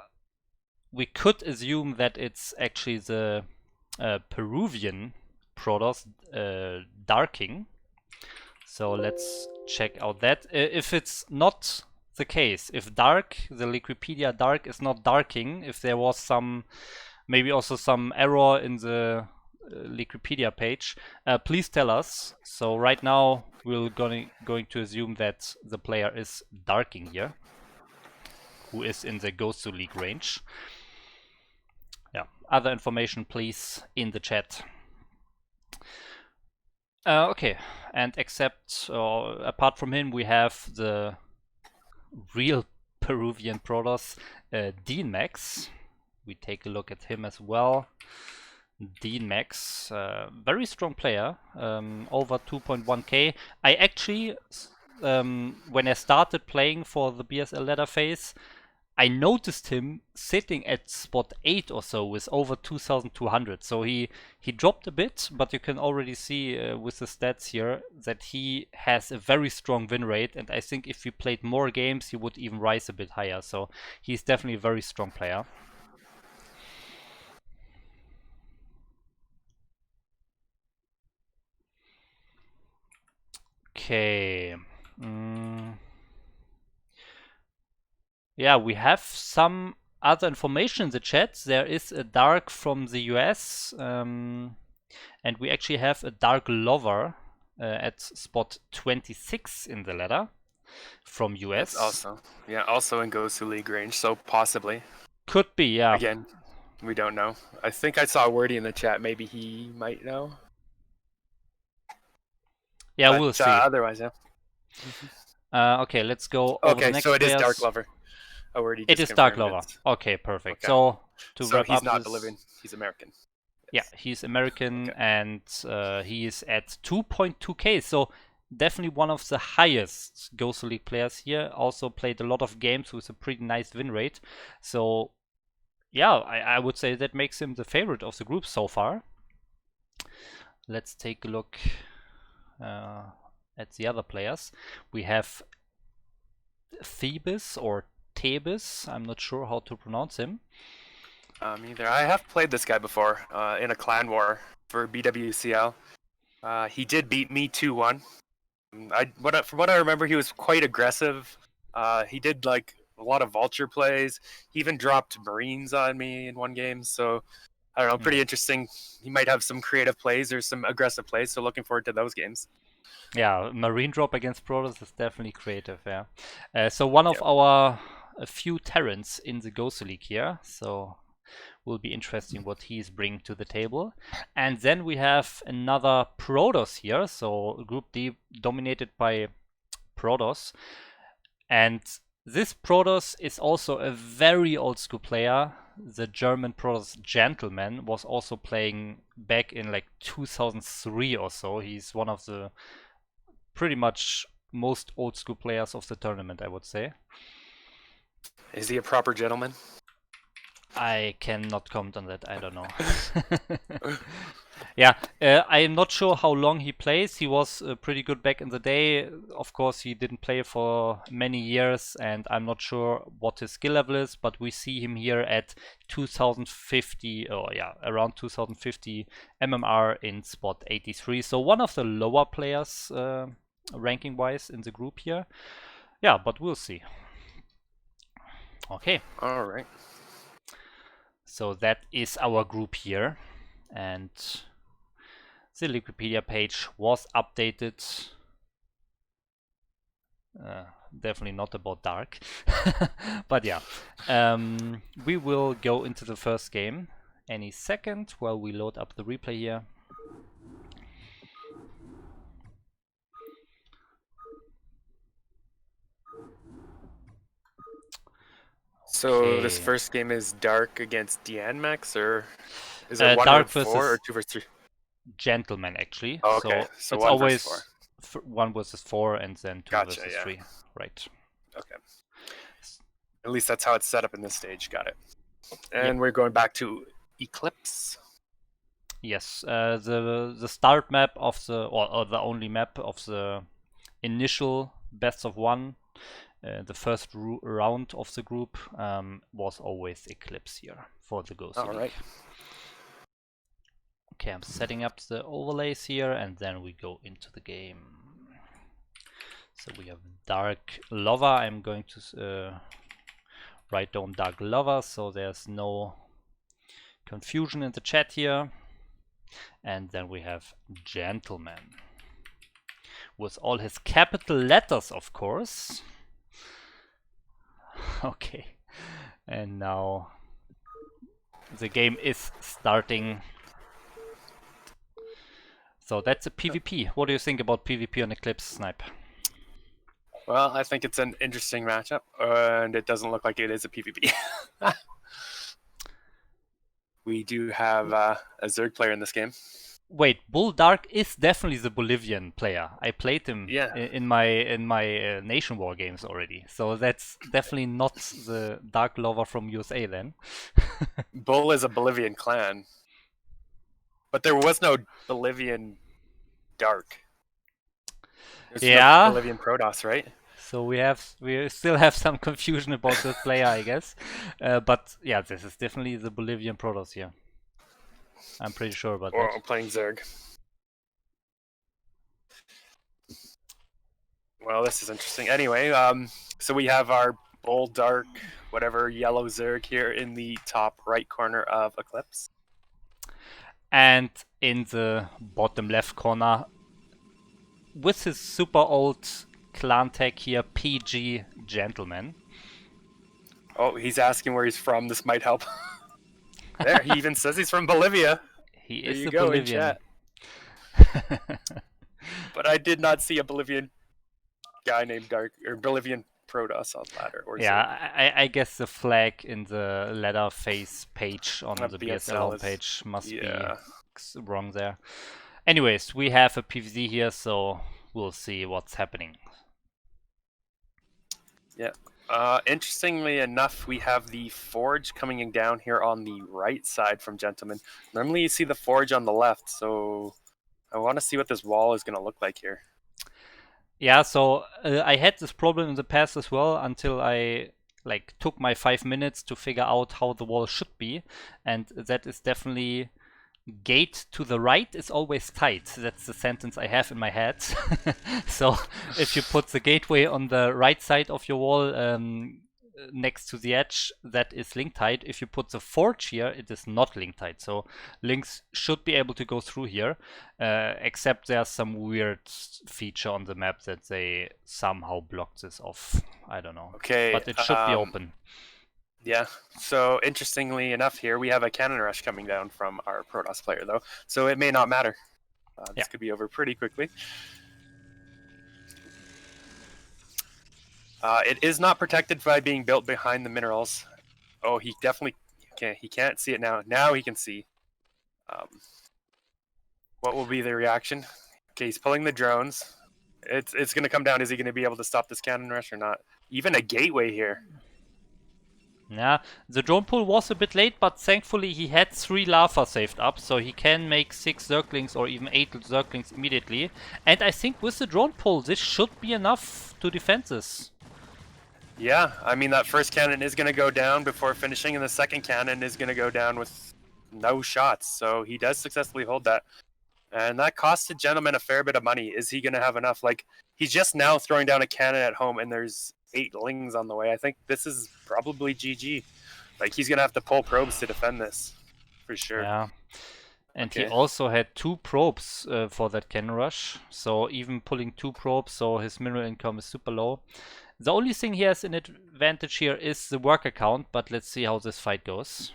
we could assume that it's actually the Peruvian Protoss Darking. So let's check out that. If it's not the case, if Dark, the Liquipedia Dark is not Darking, if there was maybe also some error in the Liquipedia page, please tell us. So right now we're going to assume that the player is Darking here, who is in the Gosuleague range. Yeah, other information please in the chat. Okay, and apart from him, we have the real Peruvian Protoss, Dean Max. We take a look at him as well. Dean Max, very strong player, over 2.1k. I actually, when I started playing for the BSL ladder phase, I noticed him sitting at spot 8 or so with over 2,200. So he dropped a bit, but you can already see with the stats here that he has a very strong win rate. And I think if he played more games, he would even rise a bit higher. So he's definitely a very strong player. Okay. Yeah, we have some other information in the chat. There is a Dark from the US, and we actually have a Dark Lover at spot 26 in the ladder from US. That's also in Gosuleague range, so possibly. Could be, yeah. Again, we don't know. I think I saw Wordy in the chat. Maybe he might know. Yeah, but, we'll see. Otherwise, yeah. Okay, let's go over the next so it is players. Dark Lover. It is Dark Lover. Okay, perfect. Okay. So wrap he's up not Bolivian. He's American. Yes. Yeah, he's American, and he is at 2.2k. So definitely one of the highest Gosuleague players here. Also played a lot of games with a pretty nice win rate. So yeah, I would say that makes him the favorite of the group so far. Let's take a look at the other players. We have Thebes or Thebes. I'm not sure how to pronounce him. Either. I have played this guy before in a clan war for BWCL. He did beat me 2-1. From what I remember, he was quite aggressive. He did like a lot of vulture plays. He even dropped Marines on me in one game. So I don't know, pretty interesting. He might have some creative plays or some aggressive plays. So looking forward to those games. Yeah, Marine drop against Protoss is definitely creative. Yeah. So one of our few Terrans in the Gosuleague here. So will be interesting what he's bringing to the table. And then we have another Protoss here, so Group D dominated by Protoss. And this Protoss is also a very old school player. The German Protoss Gentleman was also playing back in like 2003 or so. He's one of the pretty much most old school players of the tournament, I would say. Is he a proper gentleman? I cannot comment on that. I don't know. Yeah, I am not sure how long he plays. He was pretty good back in the day. Of course, he didn't play for many years, and I'm not sure what his skill level is, but we see him here at 2050, around 2050 MMR in spot 83. So one of the lower players ranking-wise in the group here. Yeah, but we'll see. Okay. All right. So that is our group here, and the Wikipedia page was updated. Definitely not about Dark, but yeah, we will go into the first game any second while we load up the replay here. So this first game is Dark against Max, or is it 1 Dark versus 4 or 2 versus 3? Gentleman, actually. Oh, okay, so it's always 1 versus 4 and then 2 versus 3. Right. Okay. At least that's how it's set up in this stage. Got it. And we're going back to Eclipse. Yes, the start map of or the only map of the initial best of one, the first round of the group was always Eclipse here for the Gosuleague. All right. Okay, I'm setting up the overlays here, and then we go into the game. So we have Dark Lover. I'm going to write down Dark Lover so there's no confusion in the chat here. And then we have Gentleman with all his capital letters, of course. Okay, and now the game is starting. So that's a PvP. What do you think about PvP on Eclipse, Snipe? Well, I think it's an interesting matchup, and it doesn't look like it is a PvP. We do have a Zerg player in this game. Wait, Bull Dark is definitely the Bolivian player. I played him in my Nation War games already. So that's definitely not the Dark Lover from USA then. Bull is a Bolivian clan. But there was no Bolivian Dark. There's no Bolivian Protoss, right? So we still have some confusion about this player, I guess. But yeah, this is definitely the Bolivian Protoss here. I'm pretty sure about that. Or playing Zerg. Well, this is interesting. Anyway, so we have our Bull Dark, whatever, yellow Zerg here in the top right corner of Eclipse. And in the bottom left corner, with his super old clan tag here, PG Gentleman. Oh, he's asking where he's from. This might help. There, he even says he's from Bolivia. He there is you a go, Bolivian. In chat. But I did not see a Bolivian guy named Dark or Bolivian Protoss on ladder. Or yeah, I guess the flag in the letter face page on the BSL homepage must be wrong there. Anyways, we have a PvZ here, so we'll see what's happening. Yeah. Interestingly enough, we have the Forge coming down here on the right side from Gentleman. Normally you see the Forge on the left, so I want to see what this wall is going to look like here. Yeah, so I had this problem in the past as well until I took my 5 minutes to figure out how the wall should be, and that is definitely gate to the right is always tight. That's the sentence I have in my head. So if you put the gateway on the right side of your wall next to the edge, that is link tight. If you put the forge here, it is not link tight. So links should be able to go through here, except there's some weird feature on the map that they somehow blocked this off. I don't know. Okay, but it should be open. Yeah, so interestingly enough here, we have a cannon rush coming down from our Protoss player, though, so it may not matter. This could be over pretty quickly. It is not protected by being built behind the minerals. Oh, he definitely can't. He can't see it now. Now he can see. What will be the reaction? Okay, he's pulling the drones. It's going to come down. Is he going to be able to stop this cannon rush or not? Even a gateway here. Yeah, the drone pull was a bit late, but thankfully he had 3 lava saved up, so he can make 6 Zerglings or even 8 Zerglings immediately. And I think with the drone pull, this should be enough to defend this. Yeah, I mean, that first cannon is going to go down before finishing, and the second cannon is going to go down with no shots. So he does successfully hold that. And that cost the Gentleman a fair bit of money. Is he going to have enough? Like, he's just now throwing down a cannon at home, and there's 8 lings on the way. I think this is probably GG. Like, he's going to have to pull probes to defend this, for sure. Yeah. And he also had 2 probes for that cannon rush. So even pulling 2 probes, so his mineral income is super low. The only thing he has an advantage here is the worker count, but let's see how this fight goes.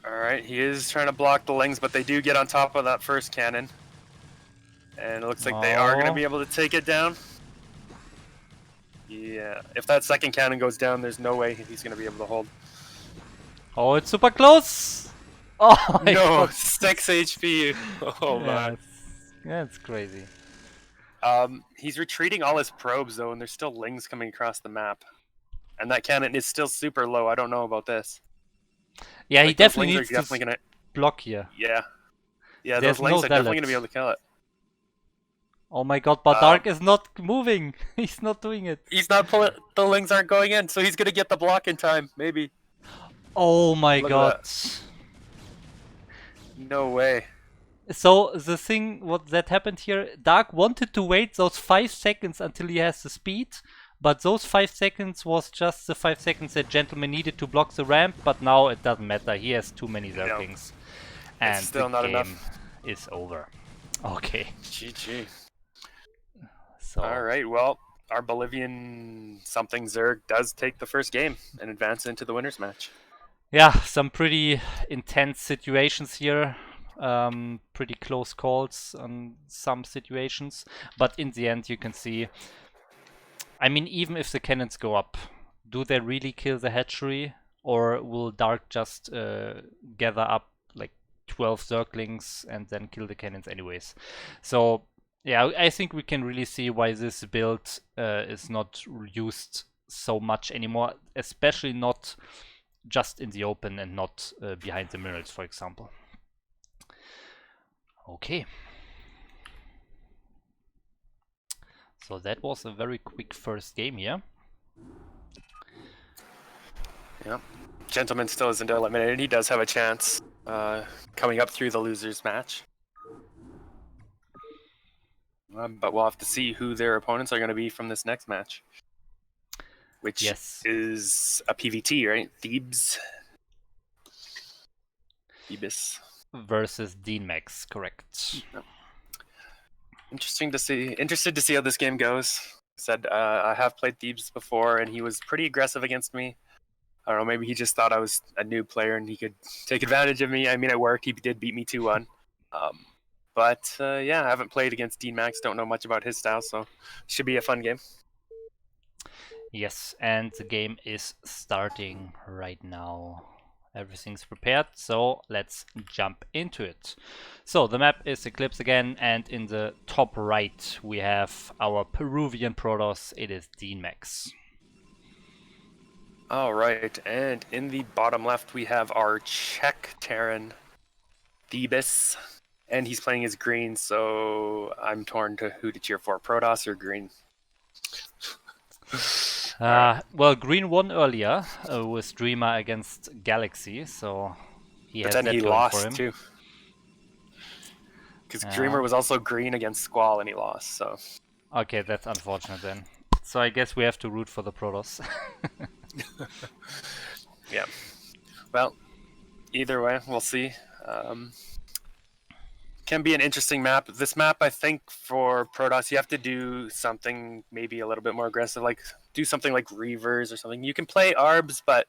Alright, he is trying to block the lings, but they do get on top of that first cannon. And it looks like they are going to be able to take it down. Yeah, if that second cannon goes down, there's no way he's going to be able to hold. Oh, it's super close! Oh my no, God. 6 HP! Oh man. That's crazy. He's retreating all his probes though, and there's still lings coming across the map, and that cannon is still super low. I don't know about this. Yeah, he Like those definitely lings are needs definitely to gonna. block here. Yeah, yeah, There's those no lings are definitely gonna Zealot. be able to kill it. Oh my god, but Um, Dark is not moving. He's not doing it. he's not pulling. The lings aren't going in, so he's gonna get the block in time. Maybe. Oh my Look at god. that. No way. So the thing what that happened here, Dark wanted to wait those 5 seconds until he has the speed, but those 5 seconds was just the 5 seconds that Gentleman needed to block the ramp, but now it doesn't matter. He has too many Zerglings. And It's still the not game enough. is over. Okay. GG. So All right. Well, our Bolivian something Zerg does take the first game and advance into the winners match. yeah, some pretty intense situations here. Pretty close calls on some situations, but in the end you can see, I mean, even if the cannons go up, do they really kill the hatchery, or will Dark just gather up like 12 Zerglings and then kill the cannons anyways? So yeah, I think we can really see why this build is not used so much anymore, especially not just in the open and not behind the minerals, for example. Okay. So that was a very quick first game here. Yeah. Gentleman still isn't eliminated. He does have a chance coming up through the losers match. But we'll have to see who their opponents are going to be from this next match. Which is a PVT, right? Thebes. Versus DMAX, correct. Yep. Interested to see how this game goes. Said I have played Thebes before, and he was pretty aggressive against me. I don't know, maybe he just thought I was a new player and he could take advantage of me. I mean, it worked. He did beat me 2-1. But yeah, I haven't played against Dean Max. Don't know much about his style, so should be a fun game. Yes, and the game is starting right now. Everything's prepared, so let's jump into it. So the map is Eclipse again, and in the top right we have our Peruvian Protoss. It is DMAX. All right, and in the bottom left we have our Czech Terran, Thebes, and he's playing as green, so I'm torn to who to cheer for, Protoss or green. Well, green won earlier with Dreamer against Galaxy, so he but has then that he going lost for him. too. Because Dreamer was also green against Squall and he lost, so. Okay, that's unfortunate then. So I guess we have to root for the Protoss. Yeah. Well, either way, we'll see. Can be an interesting map. This map, I think, for Protoss, you have to do something maybe a little bit more aggressive, like do something like Reavers or something. You can play Arbs, but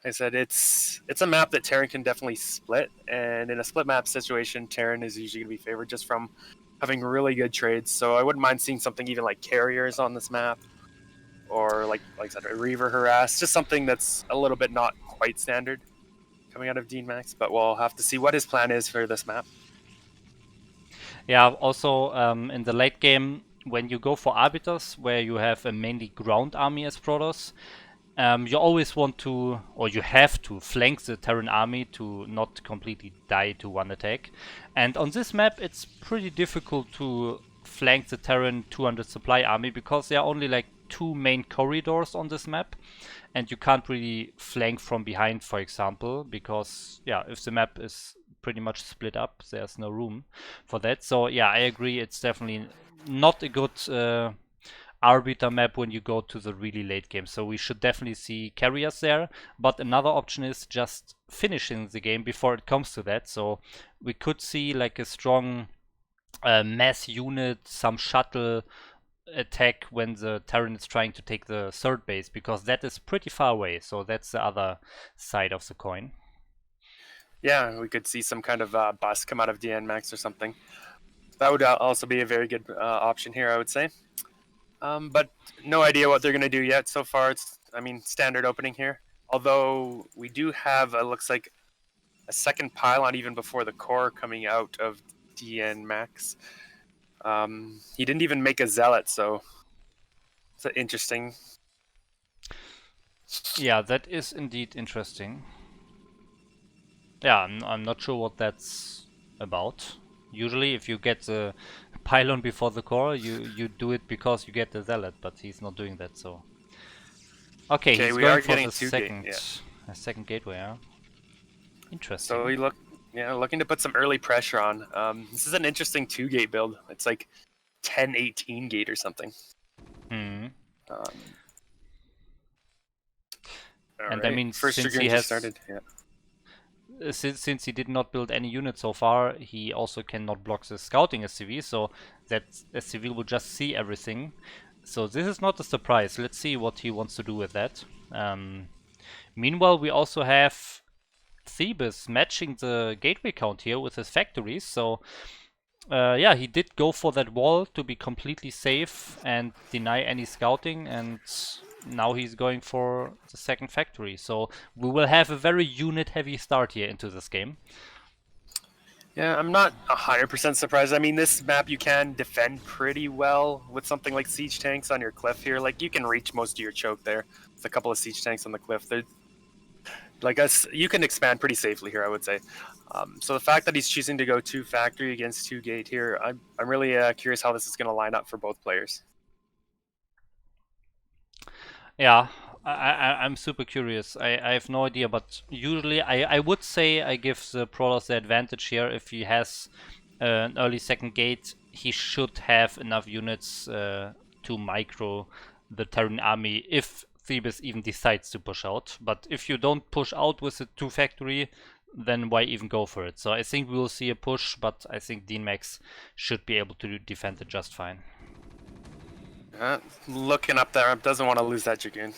like I said, it's a map that Terran can definitely split, and in a split map situation, Terran is usually going to be favored just from having really good trades. So I wouldn't mind seeing something even like Carriers on this map, or like I said, a Reaver Harass, just something that's a little bit not quite standard coming out of Dean Max, but we'll have to see what his plan is for this map. Yeah, also in the late game, when you go for Arbiters, where you have a mainly ground army as Protoss, you always want to, or you have to, flank the Terran army to not completely die to one attack. And on this map, it's pretty difficult to flank the Terran 200 supply army, because there are only like 2 main corridors on this map. And you can't really flank from behind, for example, because yeah, if the map is pretty much split up, there's no room for that. So yeah, I agree, it's definitely not a good arbiter map when you go to the really late game. So we should definitely see carriers there, but another option is just finishing the game before it comes to that. So we could see like a strong mass unit, some shuttle attack when the Terran is trying to take the third base, because that is pretty far away. So that's the other side of the coin. Yeah, we could see some kind of bus come out of DN Max or something. That would also be a very good option here, I would say. But no idea what they're going to do yet. So far, it's, I mean, standard opening here. Although we do have, looks like, a second pylon even before the core coming out of DN Max. He didn't even make a zealot, so it's interesting. Yeah, that is indeed interesting. Yeah, I'm not sure what that's about. Usually, if you get the pylon before the core, you do it because you get the zealot, but he's not doing that. So okay, Okay, he's we going are for getting the second gateway. Yeah, interesting. So looking to put some early pressure on. This is an interesting 2-gate build. It's like 10-18 gate or something. Hmm. And I Alright, mean, first since he Dragoon has just started. Yeah. since he did not build any units so far, he also cannot block the scouting SCV, so that SCV will just see everything. So this is not a surprise. Let's see what he wants to do with that. Meanwhile, we also have Thebes matching the gateway count here with his factories. So yeah, he did go for that wall to be completely safe and deny any scouting, and now he's going for the second factory. So we will have a very unit-heavy start here into this game. Yeah, I'm not 100% surprised. I mean, this map you can defend pretty well with something like siege tanks on your cliff here. Like, you can reach most of your choke there with a couple of siege tanks on the cliff. Like us, you can expand pretty safely here, I would say. So the fact that he's choosing to go 2 factory against 2 gate here, I'm really curious how this is going to line up for both players. Yeah, I'm super curious. I have no idea, but usually I would say I give the Prowlers the advantage here. If he has an early second gate, he should have enough units to micro the Terran army if Thebes even decides to push out. But if you don't push out with the 2 factory, then why even go for it? So I think we will see a push, but I think DNMax should be able to defend it just fine. Looking up there, doesn't want to lose that Dragoon.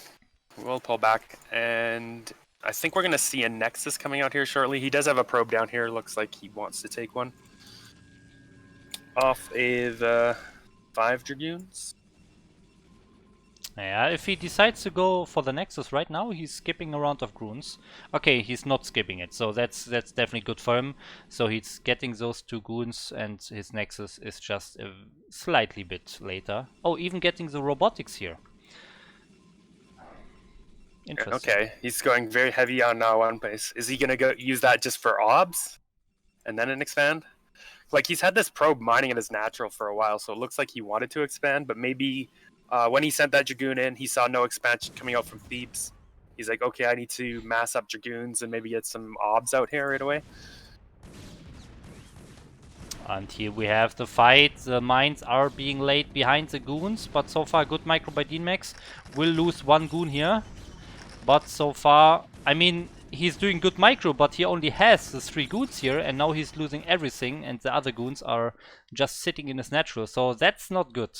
We'll pull back, and I think we're going to see a Nexus coming out here shortly. He does have a probe down here. Looks like he wants to take one. Off the 5 Dragoons. Yeah, if he decides to go for the Nexus right now, he's skipping a round of Groons. Okay, he's not skipping it, so that's definitely good for him. So he's getting those 2 Goons, and his Nexus is just a slightly bit later. Oh, even getting the robotics here. Interesting. Okay, he's going very heavy on one base. Is he going to go use that just for obs? And then an expand? Like, he's had this probe mining in his natural for a while, so it looks like he wanted to expand, but maybe when he sent that Dragoon in, he saw no expansion coming out from Thebes. He's like, okay, I need to mass up Dragoons and maybe get some obs out here right away. And here we have the fight. The mines are being laid behind the Goons, but so far good micro by DNMax. Will lose 1 Goon here. But so far, I mean, he's doing good micro, but he only has the 3 Goons here, and now he's losing everything, and the other Goons are just sitting in his natural, so that's not good.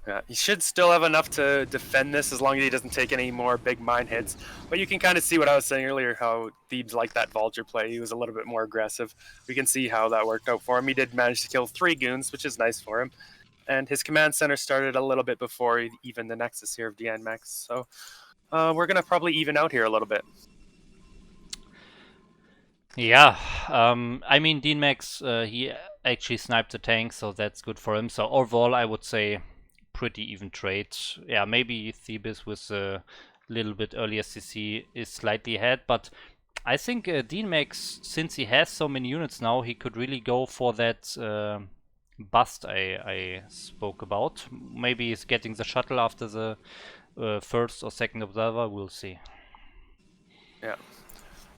Yeah, he should still have enough to defend this as long as he doesn't take any more big mine hits. But you can kind of see what I was saying earlier, how Thebes liked that Vulture play. He was a little bit more aggressive. We can see how that worked out for him. He did manage to kill 3 Goons, which is nice for him. And his command center started a little bit before even the Nexus here of DNMax. So we're going to probably even out here a little bit. Yeah, I mean, DNMax, he actually sniped the tank, so that's good for him. So overall, I would say pretty even trade. Yeah, maybe Thebes with a little bit earlier CC is slightly ahead, but I think DNMax, since he has so many units now, he could really go for that bust I spoke about. Maybe he's getting the shuttle after the first or second observer, we'll see. Yeah.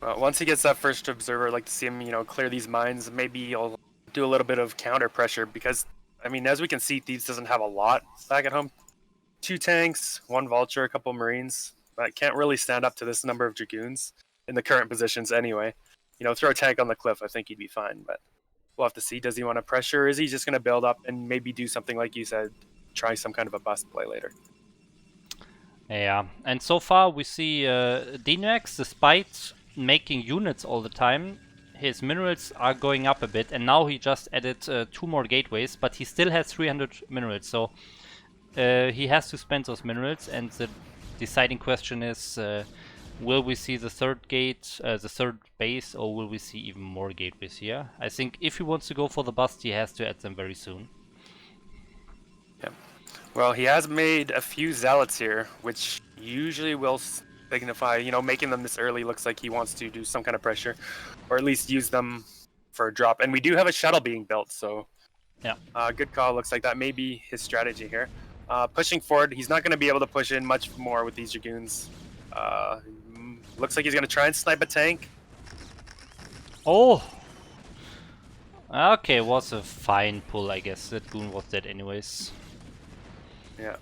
Once he gets that first observer, I'd like to see him, clear these mines. Maybe he'll do a little bit of counter pressure because, I mean, as we can see, Thebes doesn't have a lot back at home. 2 tanks, 1 Vulture, a couple Marines. But can't really stand up to this number of Dragoons in the current positions anyway. Throw a tank on the cliff, I think he'd be fine. But we'll have to see. Does he want to pressure? Or is he just going to build up and maybe do something like you said, try some kind of a bust play later? Yeah, and so far we see DNMax, despite making units all the time, his minerals are going up a bit, and now he just added 2 more gateways, but he still has 300 minerals, so he has to spend those minerals, and the deciding question is Will we see the third gate, the third base, or will we see even more gateways here? I think if he wants to go for the bust, he has to add them very soon. Yeah. Well, he has made a few zealots here, which usually will signify, you know, making them this early looks like he wants to do some kind of pressure, or at least use them for a drop. And we do have a shuttle being built, so yeah. Good call. Looks like that may be his strategy here. Pushing forward, he's not going to be able to push in much more with these Dragoons. Looks like he's going to try and snipe a tank. Oh! Okay, was a fine pull, I guess. That goon was dead anyways. Yeah.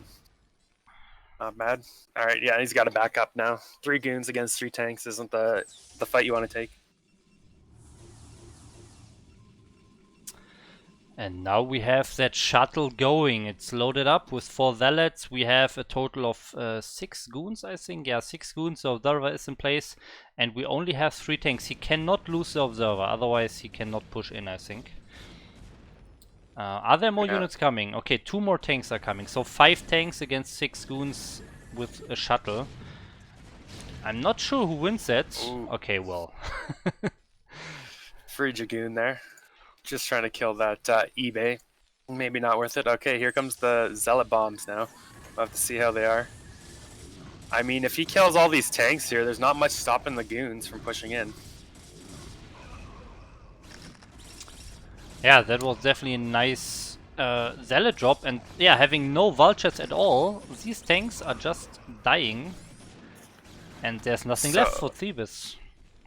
Not bad. Alright, yeah, he's got to back up now. 3 goons against 3 tanks isn't the fight you want to take. And now we have that shuttle going. It's loaded up with 4 zealots. We have a total of 6 goons, I think. Yeah, 6 goons. The observer is in place. And we only have 3 tanks. He cannot lose the observer. Otherwise, he cannot push in, I think. Are there more units coming? Okay, 2 more tanks are coming. So 5 tanks against 6 goons with a shuttle. I'm not sure who wins that. Ooh. Okay, well. Free Dragoon there. Just trying to kill that eBay. Maybe not worth it. Okay, here comes the Zealot bombs now. We'll have to see how they are. I mean, if he kills all these tanks here, there's not much stopping the goons from pushing in. Yeah, that was definitely a nice Zealot drop. And yeah, having no vultures at all, these tanks are just dying. And there's nothing left for Thebes.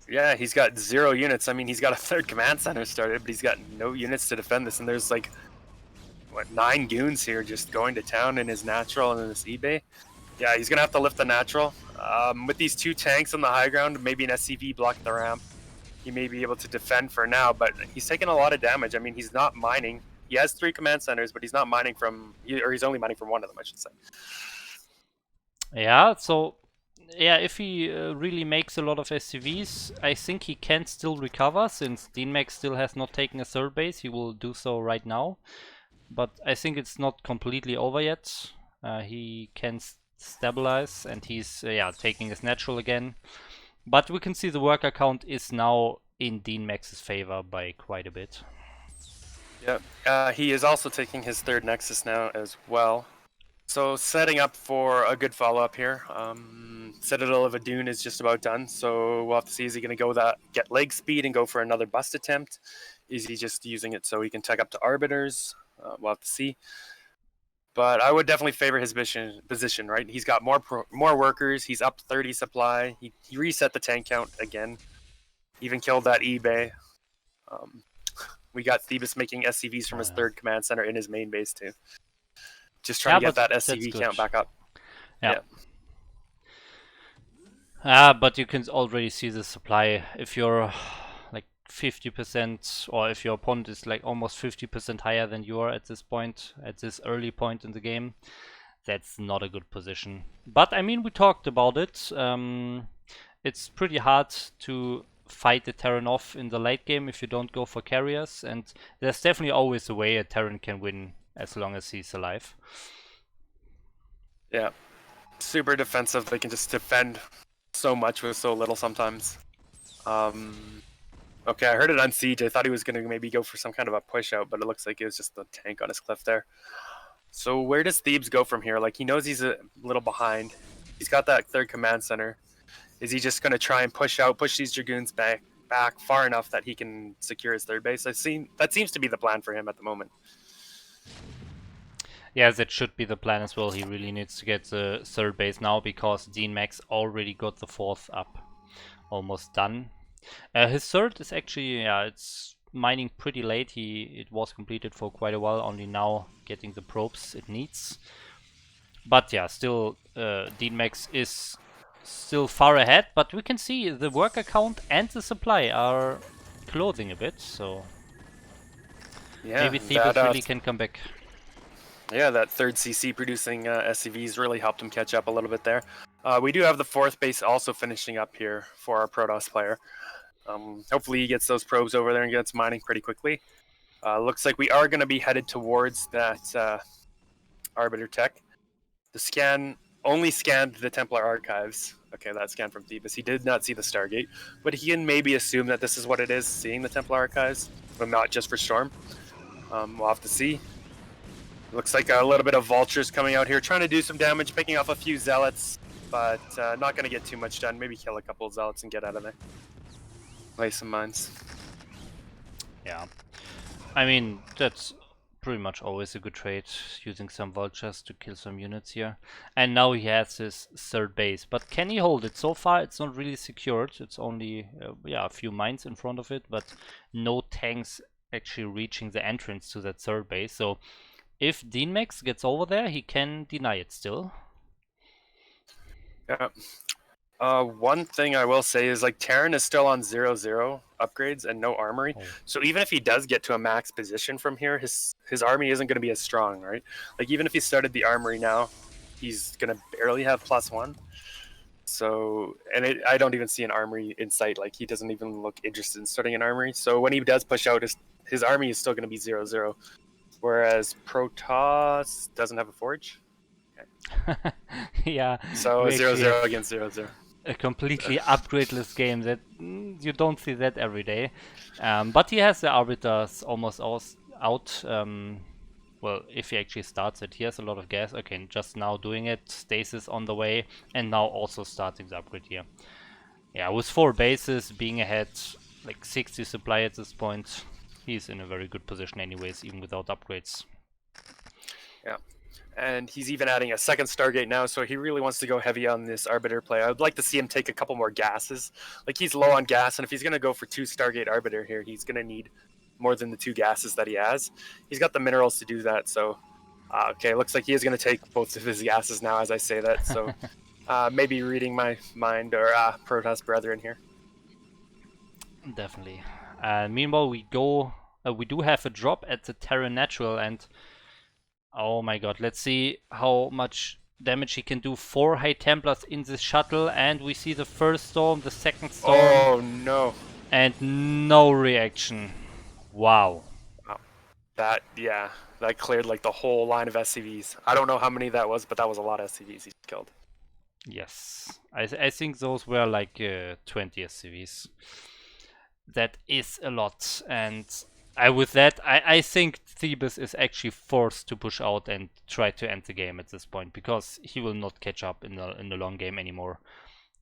Yeah, he's got 0 units. I mean, he's got a 3rd command center started, but he's got no units to defend this. And there's like, what, 9 goons here just going to town in his natural and in his eBay. Yeah, he's going to have to lift the natural. With these 2 tanks on the high ground, maybe an SCV block the ramp. He may be able to defend for now, but he's taking a lot of damage. I mean, he's not mining. He has 3 command centers, but he's not mining from, or he's only mining from 1 of them, I should say. Yeah, so yeah, if he really makes a lot of SCVs, I think he can still recover, since DNMax still has not taken a 3rd base. He will do so right now. But I think it's not completely over yet. He can stabilize, and he's taking his natural again. But we can see the worker count is now in DNMax's favor by quite a bit. Yeah, he is also taking his 3rd Nexus now as well. So setting up for a good follow-up here. Citadel of Adun is just about done, so we'll have to see, is he going to go that get leg speed and go for another bust attempt? Is he just using it so he can tech up to Arbiters? We'll have to see. But I would definitely favor his position, right? He's got more workers, he's up 30 supply, he reset the tank count again, even killed that eBay. We got Thebes making SCVs from his 3rd command center in his main base too. Just trying to get that SCV count back up. Yeah. But you can already see the supply. If you're like 50%, or if your opponent is like almost 50% higher than you are at this point, at this early point in the game, that's not a good position. But I mean, we talked about it. It's pretty hard to fight the Terran off in the late game if you don't go for carriers, and there's definitely always a way a Terran can win as long as he's alive. Yeah, super defensive. They can just defend so much with so little sometimes. Okay, I heard it on Siege. I thought he was going to maybe go for some kind of a push out, but it looks like it was just the tank on his cliff there. So where does Thebes go from here? Like, he knows he's a little behind. He's got that 3rd command center. Is he just going to try and push these Dragoons back far enough that he can secure his 3rd base? That seems to be the plan for him at the moment. Yeah, that should be the plan as well. He really needs to get the 3rd base now, because DNMax already got the 4th up. Almost done. His 3rd is actually, it's mining pretty late. It was completed for quite a while, only now getting the probes it needs. But yeah, still DNMax is still far ahead, but we can see the worker count and the supply are closing a bit, so yeah, maybe Thebes really can come back. Yeah, that 3rd CC producing SCVs really helped him catch up a little bit there. We do have the 4th base also finishing up here for our Protoss player. Hopefully he gets those probes over there and gets mining pretty quickly. Looks like we are going to be headed towards that Arbiter tech. The scan only scanned the Templar archives. Okay, that scan from Thebes. He did not see the Stargate, but he can maybe assume that this is what it is, seeing the Templar archives, but not just for Storm. We'll have to see. Looks like a little bit of Vultures coming out here, trying to do some damage, picking off a few Zealots, but not going to get too much done. Maybe kill a couple of Zealots and get out of there. Lay some mines. Yeah. I mean, that's pretty much always a good trade, using some Vultures to kill some units here. And now he has his third base. But can he hold it? So far, it's not really secured. It's only yeah, a few mines in front of it, but no tanks actually reaching the entrance to that third base. So if DNMax gets over there, he can deny it still. Yeah. One thing I will say is like Terran is still on 0-0 upgrades and no armory. Oh. So even if he does get to a max position from here, his army isn't going to be as strong, right? Like even if he started the armory now, he's going to barely have +1. So, and I don't even see an armory in sight. Like he doesn't even look interested in starting an armory. So when he does push out, his army is still going to be 0-0. Whereas Protoss doesn't have a forge. Okay. Yeah. So 0-0 against 0-0. A completely upgradeless game that you don't see that every day. But he has the arbiters almost out. Well, if he actually starts it, he has a lot of gas. Okay, just now doing it. Stasis on the way, and now also starting the upgrade here. Yeah, with 4 bases, being ahead like 60 supply at this point, he's in a very good position anyways, even without upgrades. Yeah. And he's even adding a second Stargate now, so he really wants to go heavy on this Arbiter play. I would like to see him take a couple more gases. Like, he's low on gas, and if he's going to go for 2 Stargate Arbiter here, he's going to need more than the 2 gases that he has. He's got the minerals to do that, so... okay, looks like he is going to take both of his gases now as I say that, so... maybe reading my mind, or Protoss Brethren here. Definitely. Meanwhile, we do have a drop at the Terran Natural, and... oh my god, let's see how much damage he can do. 4 High Templars in this shuttle, and we see the first storm, the second storm. Oh no. And no reaction. Wow. That cleared like the whole line of SCVs. I don't know how many that was, but that was a lot of SCVs he killed. Yes. I think those were like 20 SCVs. That is a lot, and... with that, I think Thebes is actually forced to push out and try to end the game at this point, because he will not catch up in the long game anymore.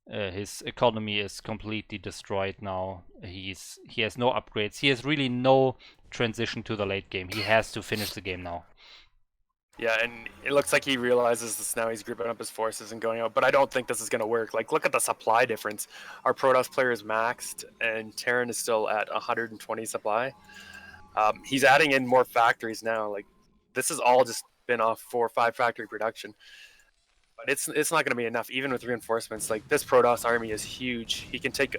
His economy is completely destroyed now. He has no upgrades. He has really no transition to the late game. He has to finish the game now. Yeah, and it looks like he realizes this now. He's grouping up his forces and going out, but I don't think this is going to work. Like, look at the supply difference. Our Protoss player is maxed, and Terran is still at 120 supply. He's adding in more factories now. Like, this has all just been off 4 or 5 factory production, but it's not going to be enough even with reinforcements. Like, this Protoss army is huge. He can take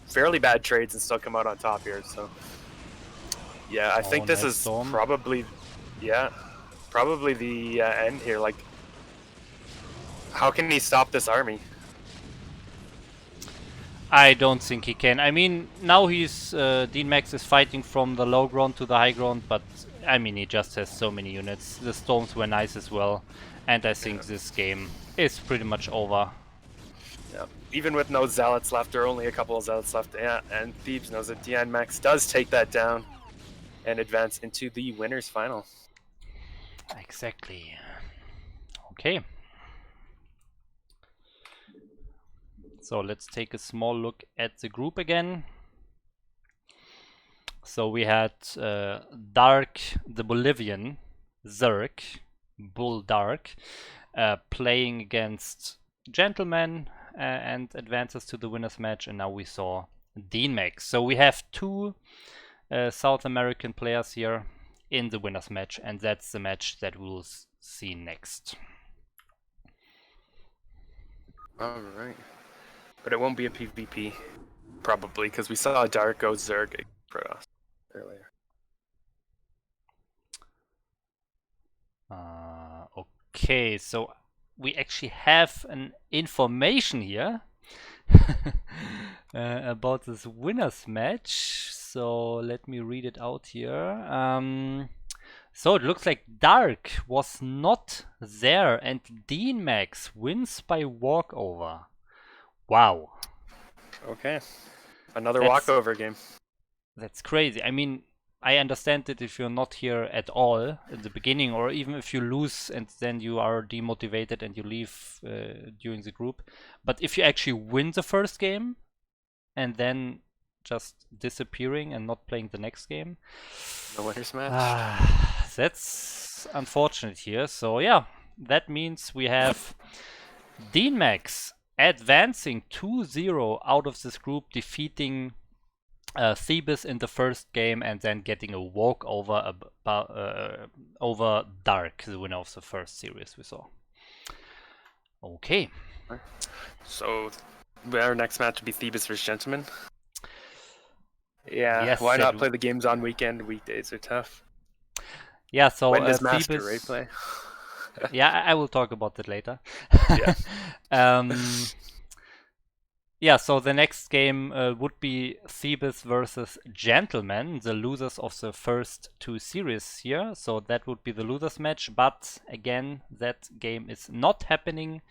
fairly bad trades and still come out on top here. So yeah, I think this is storm. probably the end here. Like, how can he stop this army? I don't think he can. I mean, now DNMax is fighting from the low ground to the high ground, but I mean, he just has so many units. The storms were nice as well, and I think this game is pretty much over. Yeah, even with no Zealots left, or only a couple of Zealots left, yeah, and Thebes knows that DNMax does take that down and advance into the winners final. Exactly. Okay. So let's take a small look at the group again. So we had Dark, the Bolivian, Zerk, Bull Dark, playing against Gentleman and advances to the winners match, and now we saw DNMax. So we have 2 South American players here in the winners match, and that's the match that we'll see next. All right. But it won't be a PvP, probably, because we saw Dark go Zerg Protoss earlier. Okay, so we actually have an information here about this winners match. So let me read it out here. So it looks like Dark was not there, and Dean Max wins by walkover. Wow. Okay. Another That's- walkover game. That's crazy. I mean, I understand it if you're not here at all in the beginning, or even if you lose and then you are demotivated and you leave during the group. But if you actually win the first game and then just disappearing and not playing the next game, The winners match. that's unfortunate here. So yeah, that means we have Dean Max advancing 2-0 out of this group, defeating Thebes in the first game and then getting a walkover over Dark, the winner of the first series we saw. Okay. So our next match would be Thebes versus Gentlemen. Yeah, Yes, why not it- play the games on weekend? Weekdays are tough. Yeah, so When does Thebes... MasterReY play? Yeah, I will talk about that later. Yeah. Yeah, so the next game would be Thebes versus Gentlemen, the losers of the first two series here. So that would be the losers match, but again, that game is not happening.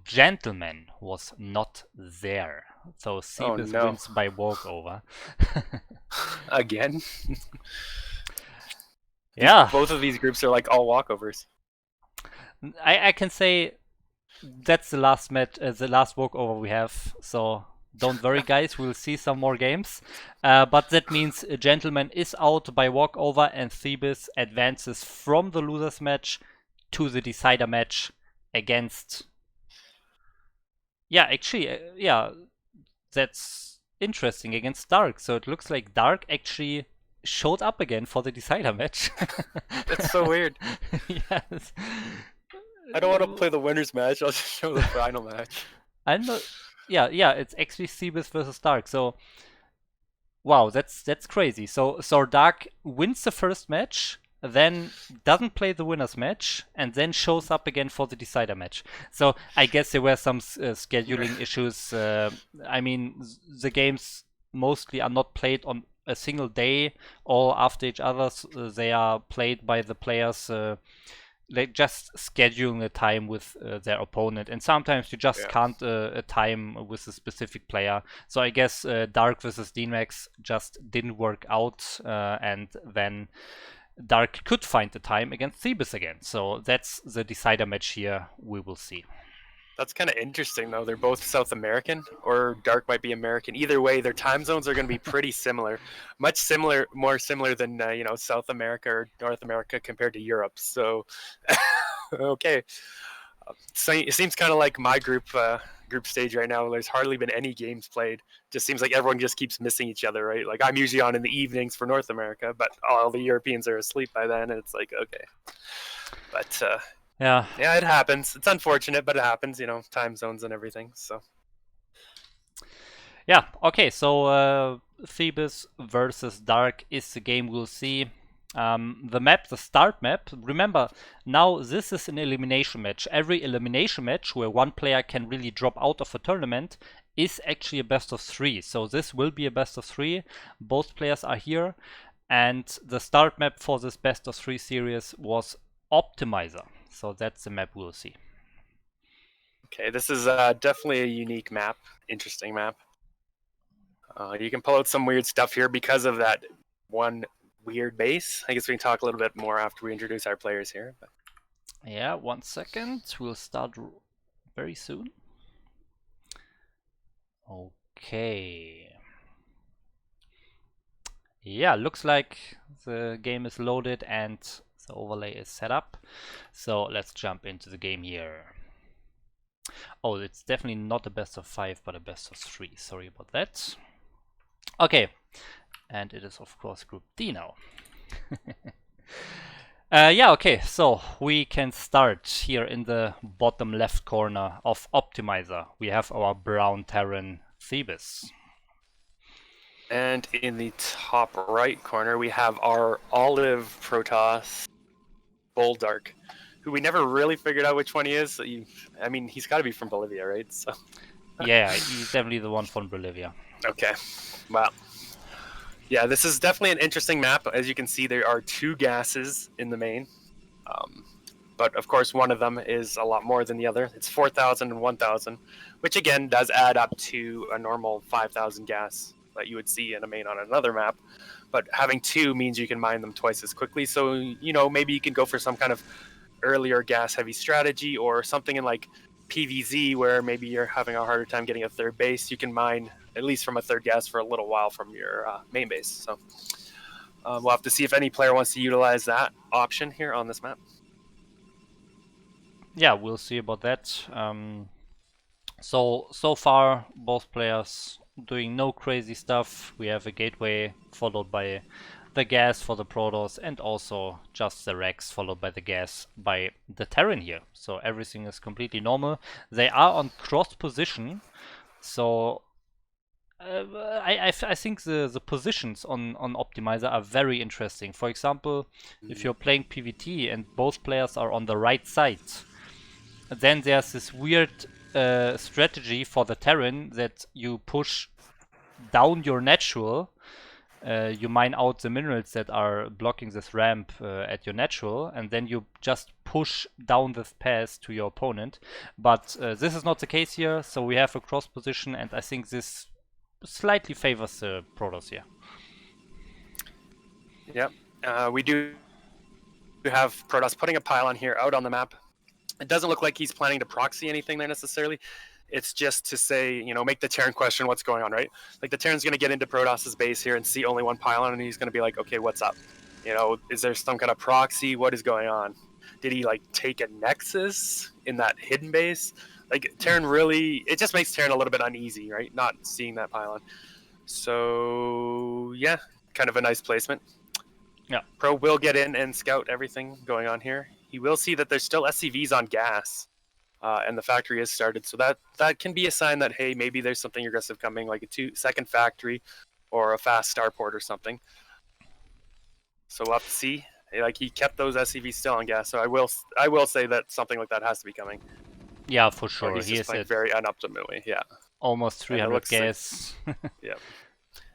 Gentlemen was not there. So Thebes no. wins by walkover. Again? Yeah. Both of these groups are like all walkovers. I can say that's the last match, the last walkover we have. So don't worry, guys. We'll see some more games. But that means a Gentleman is out by walkover, and Thebes advances from the losers match to the decider match against. Yeah, actually, yeah, that's interesting, against Dark. So it looks like Dark actually showed up again for the decider match. That's so weird. Yes. I don't want to play the winners match. I'll just show the final match. I'm not. Yeah, it's actually Thebes versus Dark. So, wow, that's crazy. So Dark wins the first match, then doesn't play the winners match, and then shows up again for the decider match. So I guess there were some scheduling issues. I mean, the games mostly are not played on a single day or after each other. They are played by the players. Like just scheduling a time with their opponent, and sometimes you just can't a time with a specific player. So I guess Dark versus DMAX just didn't work out, and then Dark could find the time against Thebes again. So that's the decider match here. We will see. That's kind of interesting, though. They're both South American, or Dark might be American. Either way, their time zones are going to be pretty similar, more similar than South America or North America compared to Europe. So, okay. So it seems kind of like my group stage right now. There's hardly been any games played. Just seems like everyone just keeps missing each other, right? Like I'm usually on in the evenings for North America, but all the Europeans are asleep by then, and it's like okay. But yeah, it happens. It's unfortunate, but it happens. Time zones and everything. So yeah. Okay, so Thebes versus Dark is the game we'll see. The map, the start map, remember, now this is an elimination match. Every elimination match where one player can really drop out of a tournament is actually a best of 3. So this will be a best of 3. Both players are here. And the start map for this best of 3 series was Optimizer. So that's the map we'll see. Okay, this is definitely a unique map. Interesting map. You can pull out some weird stuff here because of that one weird base. I guess we can talk a little bit more after we introduce our players here. But... Yeah, 1 second. We'll start very soon. Okay. Yeah, looks like the game is loaded and the overlay is set up. So let's jump into the game here. Oh, it's definitely not a best of 5, but a best of 3. Sorry about that. Okay. And it is, of course, Group D now. Yeah, okay, so we can start here in the bottom left corner of Optimizer. We have our brown Terran Thebes. And in the top right corner, we have our olive Protoss Boldark, who we never really figured out which one he is. I mean, he's got to be from Bolivia, right? So. Yeah, he's definitely the one from Bolivia. Okay, well, Yeah, this is definitely an interesting map. As you can see, there are 2 gases in the main. But of course, one of them is a lot more than the other. It's 4,000 and 1,000, which again does add up to a normal 5,000 gas that you would see in a main on another map. But having 2 means you can mine them twice as quickly. So, you know, maybe you can go for some kind of earlier gas heavy strategy or something in like PVZ where maybe you're having a harder time getting a third base. You can mine at least from a third gas for a little while from your main base. So we'll have to see if any player wants to utilize that option here on this map. Yeah, we'll see about that. So far, both players doing no crazy stuff. We have a gateway followed by the gas for the Protoss, and also just the Rex followed by the gas by the Terran here. So everything is completely normal. They are on cross position, so I think the positions on Optimizer are very interesting. For example, if you're playing PvT and both players are on the right side, then there's this weird strategy for the Terran that you push down your natural, you mine out the minerals that are blocking this ramp at your natural, and then you just push down this path to your opponent. But this is not the case here, so we have a cross position, and I think this slightly favors the Protoss here. Yep, we do have Protoss putting a pylon here out on the map. It doesn't look like he's planning to proxy anything there necessarily. It's just to say, you know, make the Terran question what's going on, right? Like the Terran's going to get into Protoss's base here and see only one pylon, and he's going to be like, okay, what's up? You know, is there some kind of proxy? What is going on? Did he like take a nexus in that hidden base? Like Terran really, it just makes Terran a little bit uneasy, right? Not seeing that pylon. So yeah, kind of a nice placement. Yeah. Pro will get in and scout everything going on here. He will see that there's still SCVs on gas, and the factory has started. So that can be a sign that, hey, maybe there's something aggressive coming, like a second factory or a fast starport or something. So we'll have to see. Like he kept those SCVs still on gas, so I will say that something like that has to be coming. Yeah, for sure. He's just playing very unoptimally. Yeah. Almost 300 gas. Like, yeah.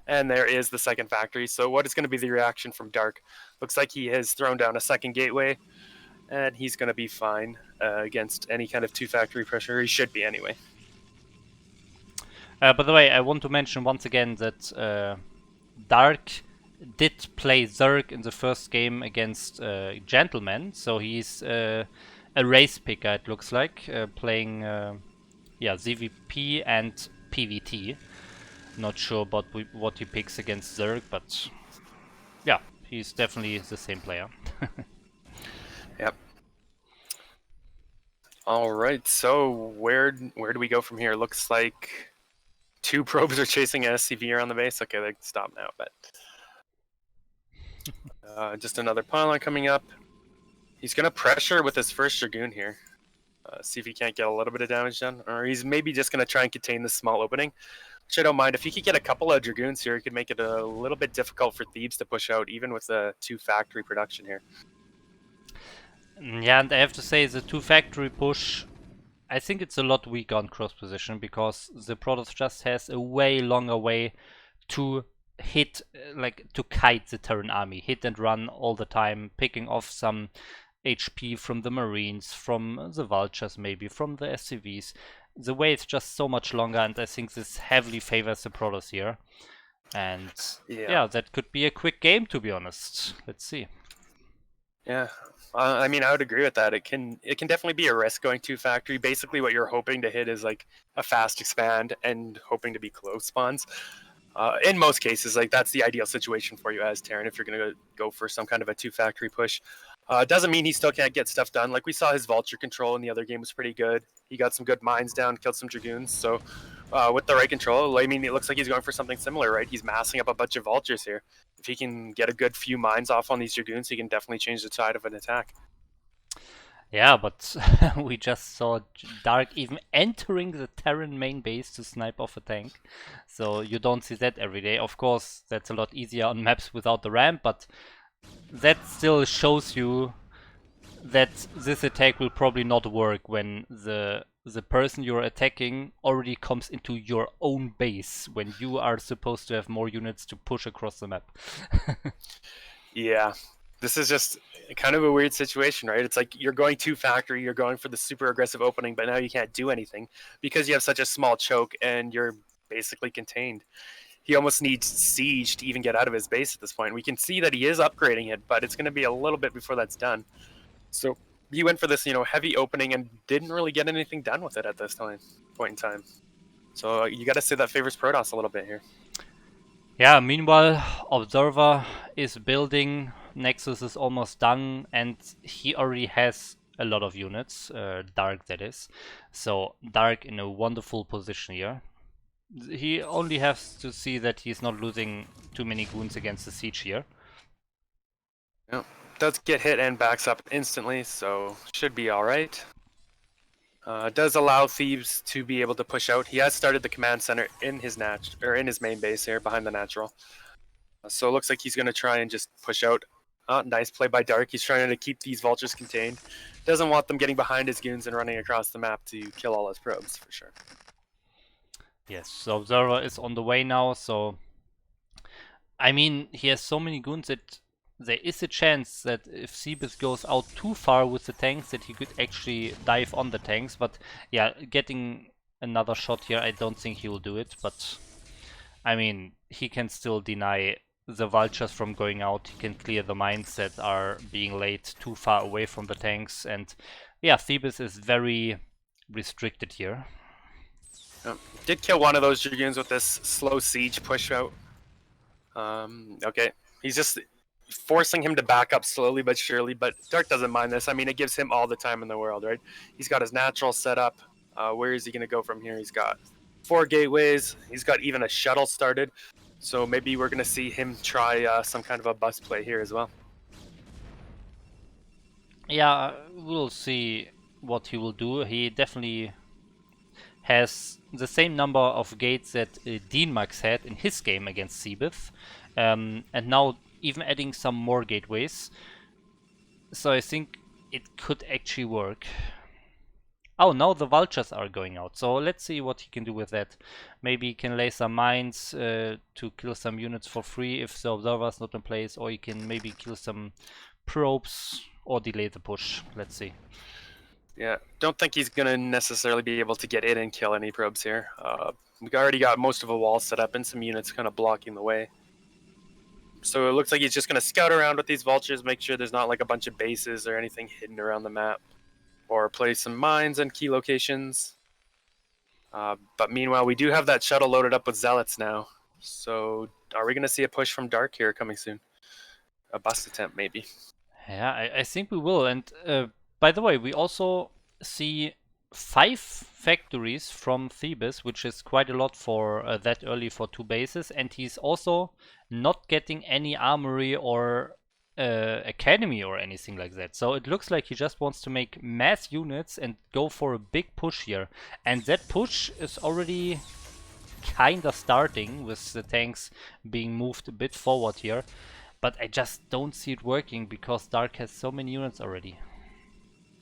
And there is the second factory. So what is going to be the reaction from Dark? Looks like he has thrown down a second gateway, and he's going to be fine against any kind of 2 factory pressure. He should be anyway. By the way, I want to mention once again that Dark did play Zerg in the first game against Gentleman, so he's a race picker, it looks like, playing ZVP and PVT. Not sure about what he picks against Zerg, but yeah, he's definitely the same player. Yep. All right, so where do we go from here? Looks like 2 probes are chasing an SCV around the base. Okay, they can stop now, but just another pylon coming up. He's going to pressure with his first Dragoon here. See if he can't get a little bit of damage done. Or he's maybe just going to try and contain this small opening, which I don't mind. If he could get a couple of Dragoons here, it could make it a little bit difficult for Thebes to push out, even with the 2 factory production here. Yeah, and I have to say the 2 factory push, I think it's a lot weaker on cross position, because the Protoss just has a way longer way to hit, like to kite the Terran army, hit and run all the time, picking off some HP from the Marines, from the Vultures, maybe from the SCVs. The way is just so much longer, and I think this heavily favors the Protoss here. And yeah, that could be a quick game, to be honest. Let's see. Yeah, I mean, I would agree with that. It can definitely be a risk going 2 factory. Basically, what you're hoping to hit is like a fast expand and hoping to be close spawns. In most cases, like that's the ideal situation for you as Terran if you're going to go for some kind of a 2 factory push. Doesn't mean he still can't get stuff done. Like we saw his Vulture control in the other game was pretty good. He got some good mines down, killed some Dragoons. So with the right control, I mean, it looks like he's going for something similar, right? He's massing up a bunch of Vultures here. If he can get a good few mines off on these Dragoons, he can definitely change the tide of an attack. Yeah, but we just saw Dark even entering the Terran main base to snipe off a tank. So you don't see that every day. Of course, that's a lot easier on maps without the ramp, but that still shows you that this attack will probably not work when the person you're attacking already comes into your own base when you are supposed to have more units to push across the map. Yeah, this is just kind of a weird situation, right? It's like you're going to factory, you're going for the super aggressive opening, but now you can't do anything because you have such a small choke and you're basically contained. He almost needs siege to even get out of his base at this point. We can see that he is upgrading it, but it's going to be a little bit before that's done. So he went for this, heavy opening and didn't really get anything done with it at this point in time. So you got to say that favors Protoss a little bit here. Yeah, meanwhile, Observer is building, Nexus is almost done, and he already has a lot of units, Dark that is. So Dark in a wonderful position here. He only has to see that he's not losing too many goons against the siege here. Yeah, does get hit and backs up instantly, so should be all right. Does allow Thebes to be able to push out. He has started the command center in his in his main base here behind the natural. So it looks like he's going to try and just push out. Nice play by Dark. He's trying to keep these vultures contained. Doesn't want them getting behind his goons and running across the map to kill all his probes for sure. Yes, so Observer is on the way now, so I mean, he has so many goons that there is a chance that if Seabis goes out too far with the tanks that he could actually dive on the tanks, but yeah, getting another shot here, I don't think he will do it, but I mean, he can still deny the vultures from going out, he can clear the mines that are being laid too far away from the tanks, and yeah, Thebes is very restricted here. Did kill one of those Dragoons with this slow siege push out. Okay, he's just forcing him to back up slowly but surely, but Dark doesn't mind this. I mean, it gives him all the time in the world, right? He's got his natural set up. Where is he going to go from here? He's got 4 gateways. He's got even a shuttle started. So maybe we're going to see him try some kind of a bus play here as well. Yeah, we'll see what he will do. He definitely has the same number of gates that Max had in his game against Seabith, and now even adding some more gateways. So I think it could actually work. Oh, now the vultures are going out, so let's see what he can do with that. Maybe he can lay some mines to kill some units for free if the observer's not in place, or he can maybe kill some probes or delay the push. Let's see. Yeah, don't think he's going to necessarily be able to get in and kill any probes here. We already got most of a wall set up and some units kind of blocking the way. So it looks like he's just going to scout around with these vultures, make sure there's not like a bunch of bases or anything hidden around the map. Or place some mines and key locations. But meanwhile, we do have that shuttle loaded up with zealots now. So are we going to see a push from Dark here coming soon? A bust attempt, maybe. Yeah, I think we will. And by the way, we also see 5 factories from Thebes, which is quite a lot for that early for 2 bases. And he's also not getting any armory or academy or anything like that. So it looks like he just wants to make mass units and go for a big push here. And that push is already kinda starting with the tanks being moved a bit forward here. But I just don't see it working because Dark has so many units already.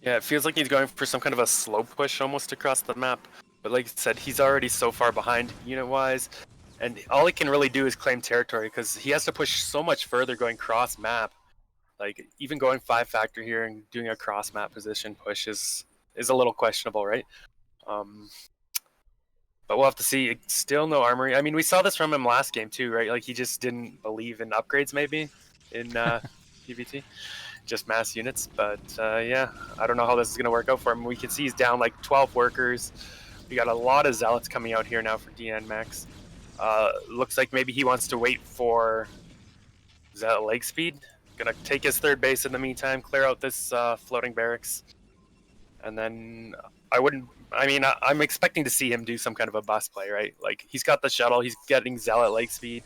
Yeah, it feels like he's going for some kind of a slow push almost across the map. But like I said, he's already so far behind unit-wise. And all he can really do is claim territory because he has to push so much further going cross-map. Like, even going 5 factor here and doing a cross-map position push is a little questionable, right? But we'll have to see. Still no armory. I mean, we saw this from him last game too, right? Like, he just didn't believe in upgrades maybe in PvT. Just mass units. But yeah, I don't know how this is going to work out for him. We can see he's down like 12 workers. We got a lot of zealots coming out here now for DN Max. Looks like maybe he wants to wait for Zealot leg speed. Gonna take his 3rd base in the meantime, clear out this floating barracks. And then I'm expecting to see him do some kind of a bus play, right? Like, he's got the shuttle, he's getting Zealot leg speed.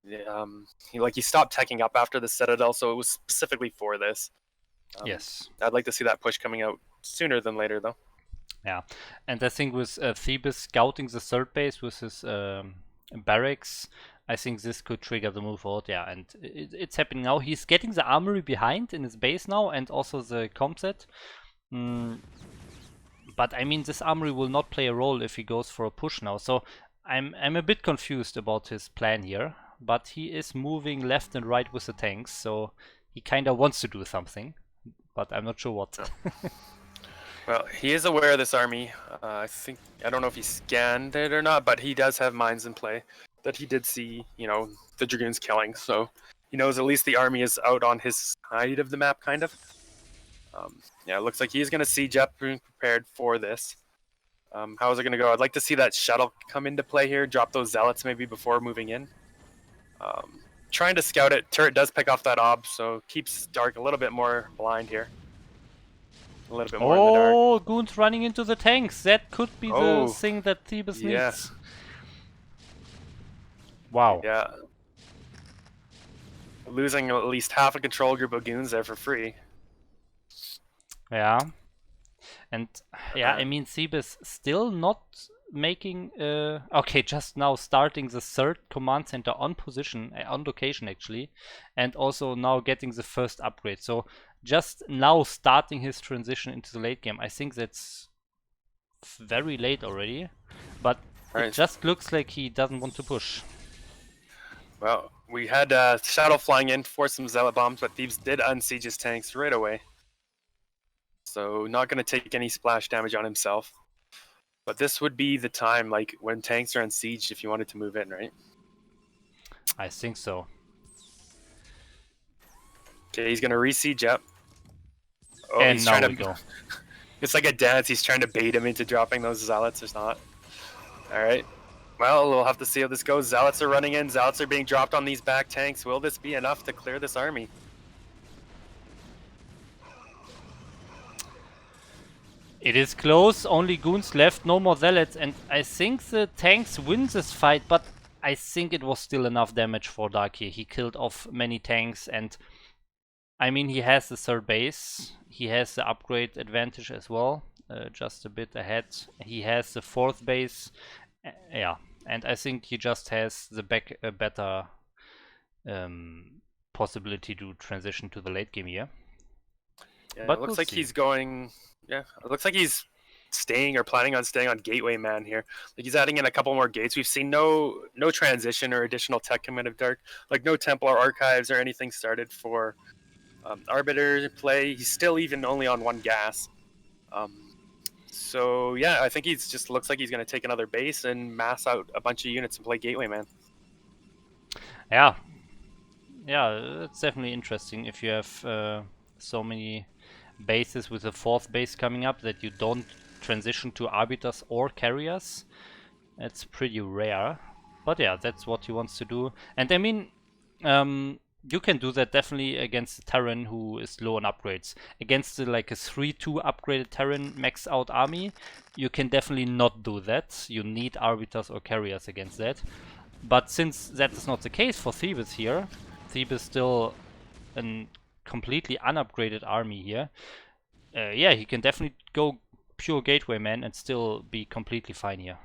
He stopped teching up after the Citadel, so it was specifically for this. Yes. I'd like to see that push coming out sooner than later, though. Yeah, and I think with Thebes scouting the 3rd base with his barracks, I think this could trigger the move out, yeah, and it's happening now. He's getting the armory behind in his base now, and also the comp set. But I mean, this armory will not play a role if he goes for a push now. So I'm a bit confused about his plan here. But he is moving left and right with the tanks, so he kind of wants to do something. But I'm not sure what. Well, he is aware of this army. I don't know if he scanned it or not, but he does have mines in play that he did see, you know, the Dragoons killing. So he knows at least the army is out on his side of the map, kind of. Yeah, it looks like he's going to siege up, being prepared for this. How is it going to go? I'd like to see that shuttle come into play here, drop those zealots maybe before moving in. Trying to scout it. Turret does pick off that ob, so keeps Dark a little bit more blind here. A little bit more in the dark. Oh, Goons running into the tanks. That could be the thing that Thebes needs. Wow. Yeah. Losing at least half a control group of Goons there for free. Yeah. And yeah, I mean, Thebes still not making okay, just now starting the third command center on position, on location actually, and also now getting the first upgrade. So just now starting his transition into the late game. I think that's very late already, but it just looks like he doesn't want to push. Well, we had Shadow flying in for some zealot bombs, but Thebes did unsiege his tanks right away. So not going to take any splash damage on himself. But this would be the time, like, when tanks are unsieged if you wanted to move in, right? I think so. Okay, he's going to re-siege up. Oh, and he's now trying we to go. It's like a dance. He's trying to bait him into dropping those zealots or not. All right. Well, we'll have to see how this goes. Zealots are running in. Zealots are being dropped on these back tanks. Will this be enough to clear this army? It is close, only Goons left, no more Zealots, and I think the tanks win this fight, but I think it was still enough damage for Dark here. He killed off many tanks, and I mean, he has the third base, he has the upgrade advantage as well, just a bit ahead. He has the fourth base, yeah, and I think he just has the better possibility to transition to the late game here. Yeah, but it looks we'll like see. he's going. Yeah, it looks like he's staying or planning on staying on Gateway Man here. Like he's adding in a couple more gates. We've seen no transition or additional tech come out of Dark. Like no Templar archives or anything started for Arbiter play. He's still even only on one gas. So yeah, I think he's just looks like he's going to take another base and mass out a bunch of units and play Gateway Man. Yeah, it's definitely interesting if you have so many bases with a fourth base coming up that you don't transition to arbiters or carriers. It's pretty rare, but yeah, that's what he wants to do. And I mean, you can do that definitely against the Terran who is low on upgrades. Against like a 3-2 upgraded Terran max out army, you can definitely not do that. You need arbiters or carriers against that. But since that is not the case for Thebes here, Thebes is still a completely unupgraded army here. Yeah, he can definitely go pure Gateway Man and still be completely fine here.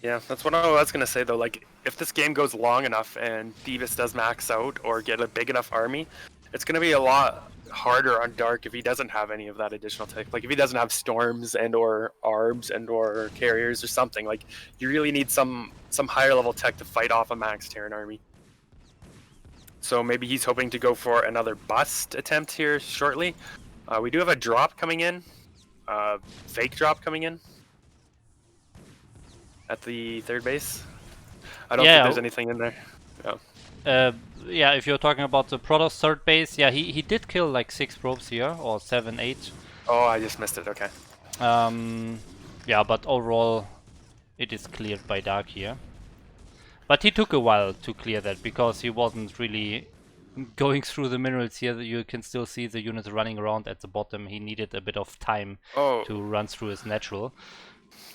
Yeah, that's what I was going to say, though. Like, if this game goes long enough and Thebes does max out or get a big enough army, it's going to be a lot harder on Dark if he doesn't have any of that additional tech. Like, if he doesn't have Storms and or Arbs and or Carriers or something, like, you really need some higher level tech to fight off a max Terran army. So maybe he's hoping to go for another bust attempt here shortly. We do have a drop coming in, fake drop coming in at the third base. I don't think there's anything in there. No. Yeah, if you're talking about the Protoss third base, yeah, he did kill like 6 probes here, or 7, 8. Oh, I just missed it, okay. Yeah, but overall it is cleared by Dark here. But he took a while to clear that because he wasn't really going through the minerals here. You can still see the units running around at the bottom. He needed a bit of time to run through his natural.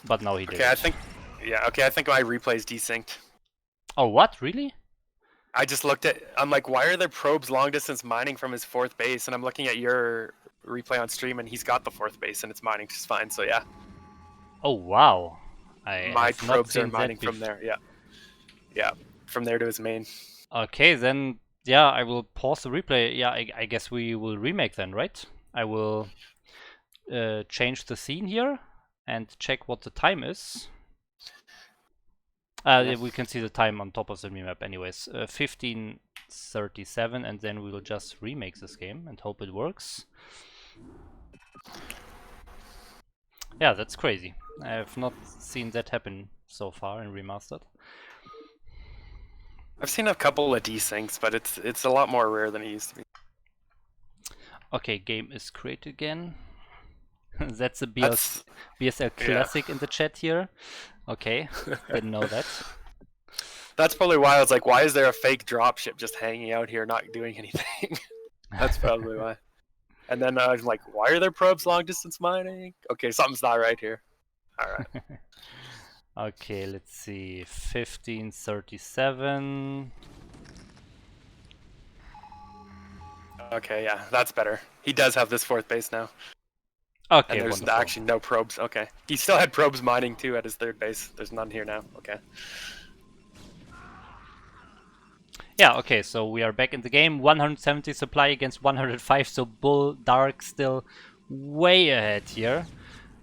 But now he did. Okay, I think my replay is desynced. Oh, what? Really? I just looked at, I'm like, why are there probes long distance mining from his fourth base? And I'm looking at your replay on stream and he's got the fourth base and it's mining just fine, so yeah. Oh, wow. My probes are mining from there, yeah. Yeah. from there to his main. Okay, then yeah, I will pause the replay. Yeah, I guess we will remake then, right? I will change the scene here and check what the time is. Yeah. We can see the time on top of the minimap anyways. 15:37, and then we will just remake this game and hope it works. Yeah, that's crazy. I have not seen that happen so far in Remastered. I've seen a couple of desyncs, but it's a lot more rare than it used to be. Okay, game is created again. That's a That's BSL classic in the chat here. Okay, didn't know that. That's probably why I was like, why is there a fake dropship just hanging out here not doing anything? That's probably why. And then I was like, why are there probes long distance mining? Okay, something's not right here. All right. Okay, let's see. 15:37. Okay, yeah, that's better. He does have this fourth base now. Okay, And there's wonderful. actually no probes. Okay. He still had probes mining too at his third base. There's none here now. Okay. Yeah, okay, so we are back in the game. 170 supply against 105, so Bull Dark still way ahead here.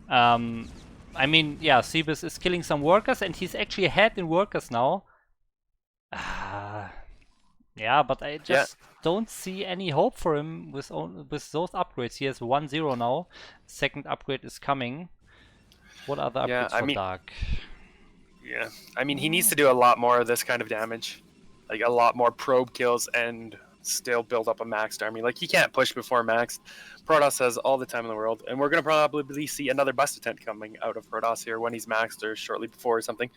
I mean, yeah, Cebus is killing some workers, and he's actually ahead in workers now. Yeah, but I just don't see any hope for him with those upgrades. He has 1-0 now. Second upgrade is coming. What are the upgrades for Dark? Yeah, I mean, he needs to do a lot more of this kind of damage. Like, a lot more probe kills and still build up a maxed army. Like, he can't push before maxed. Protoss has all the time in the world. And we're going to probably see another bust attempt coming out of Protoss here when he's maxed or shortly before or something.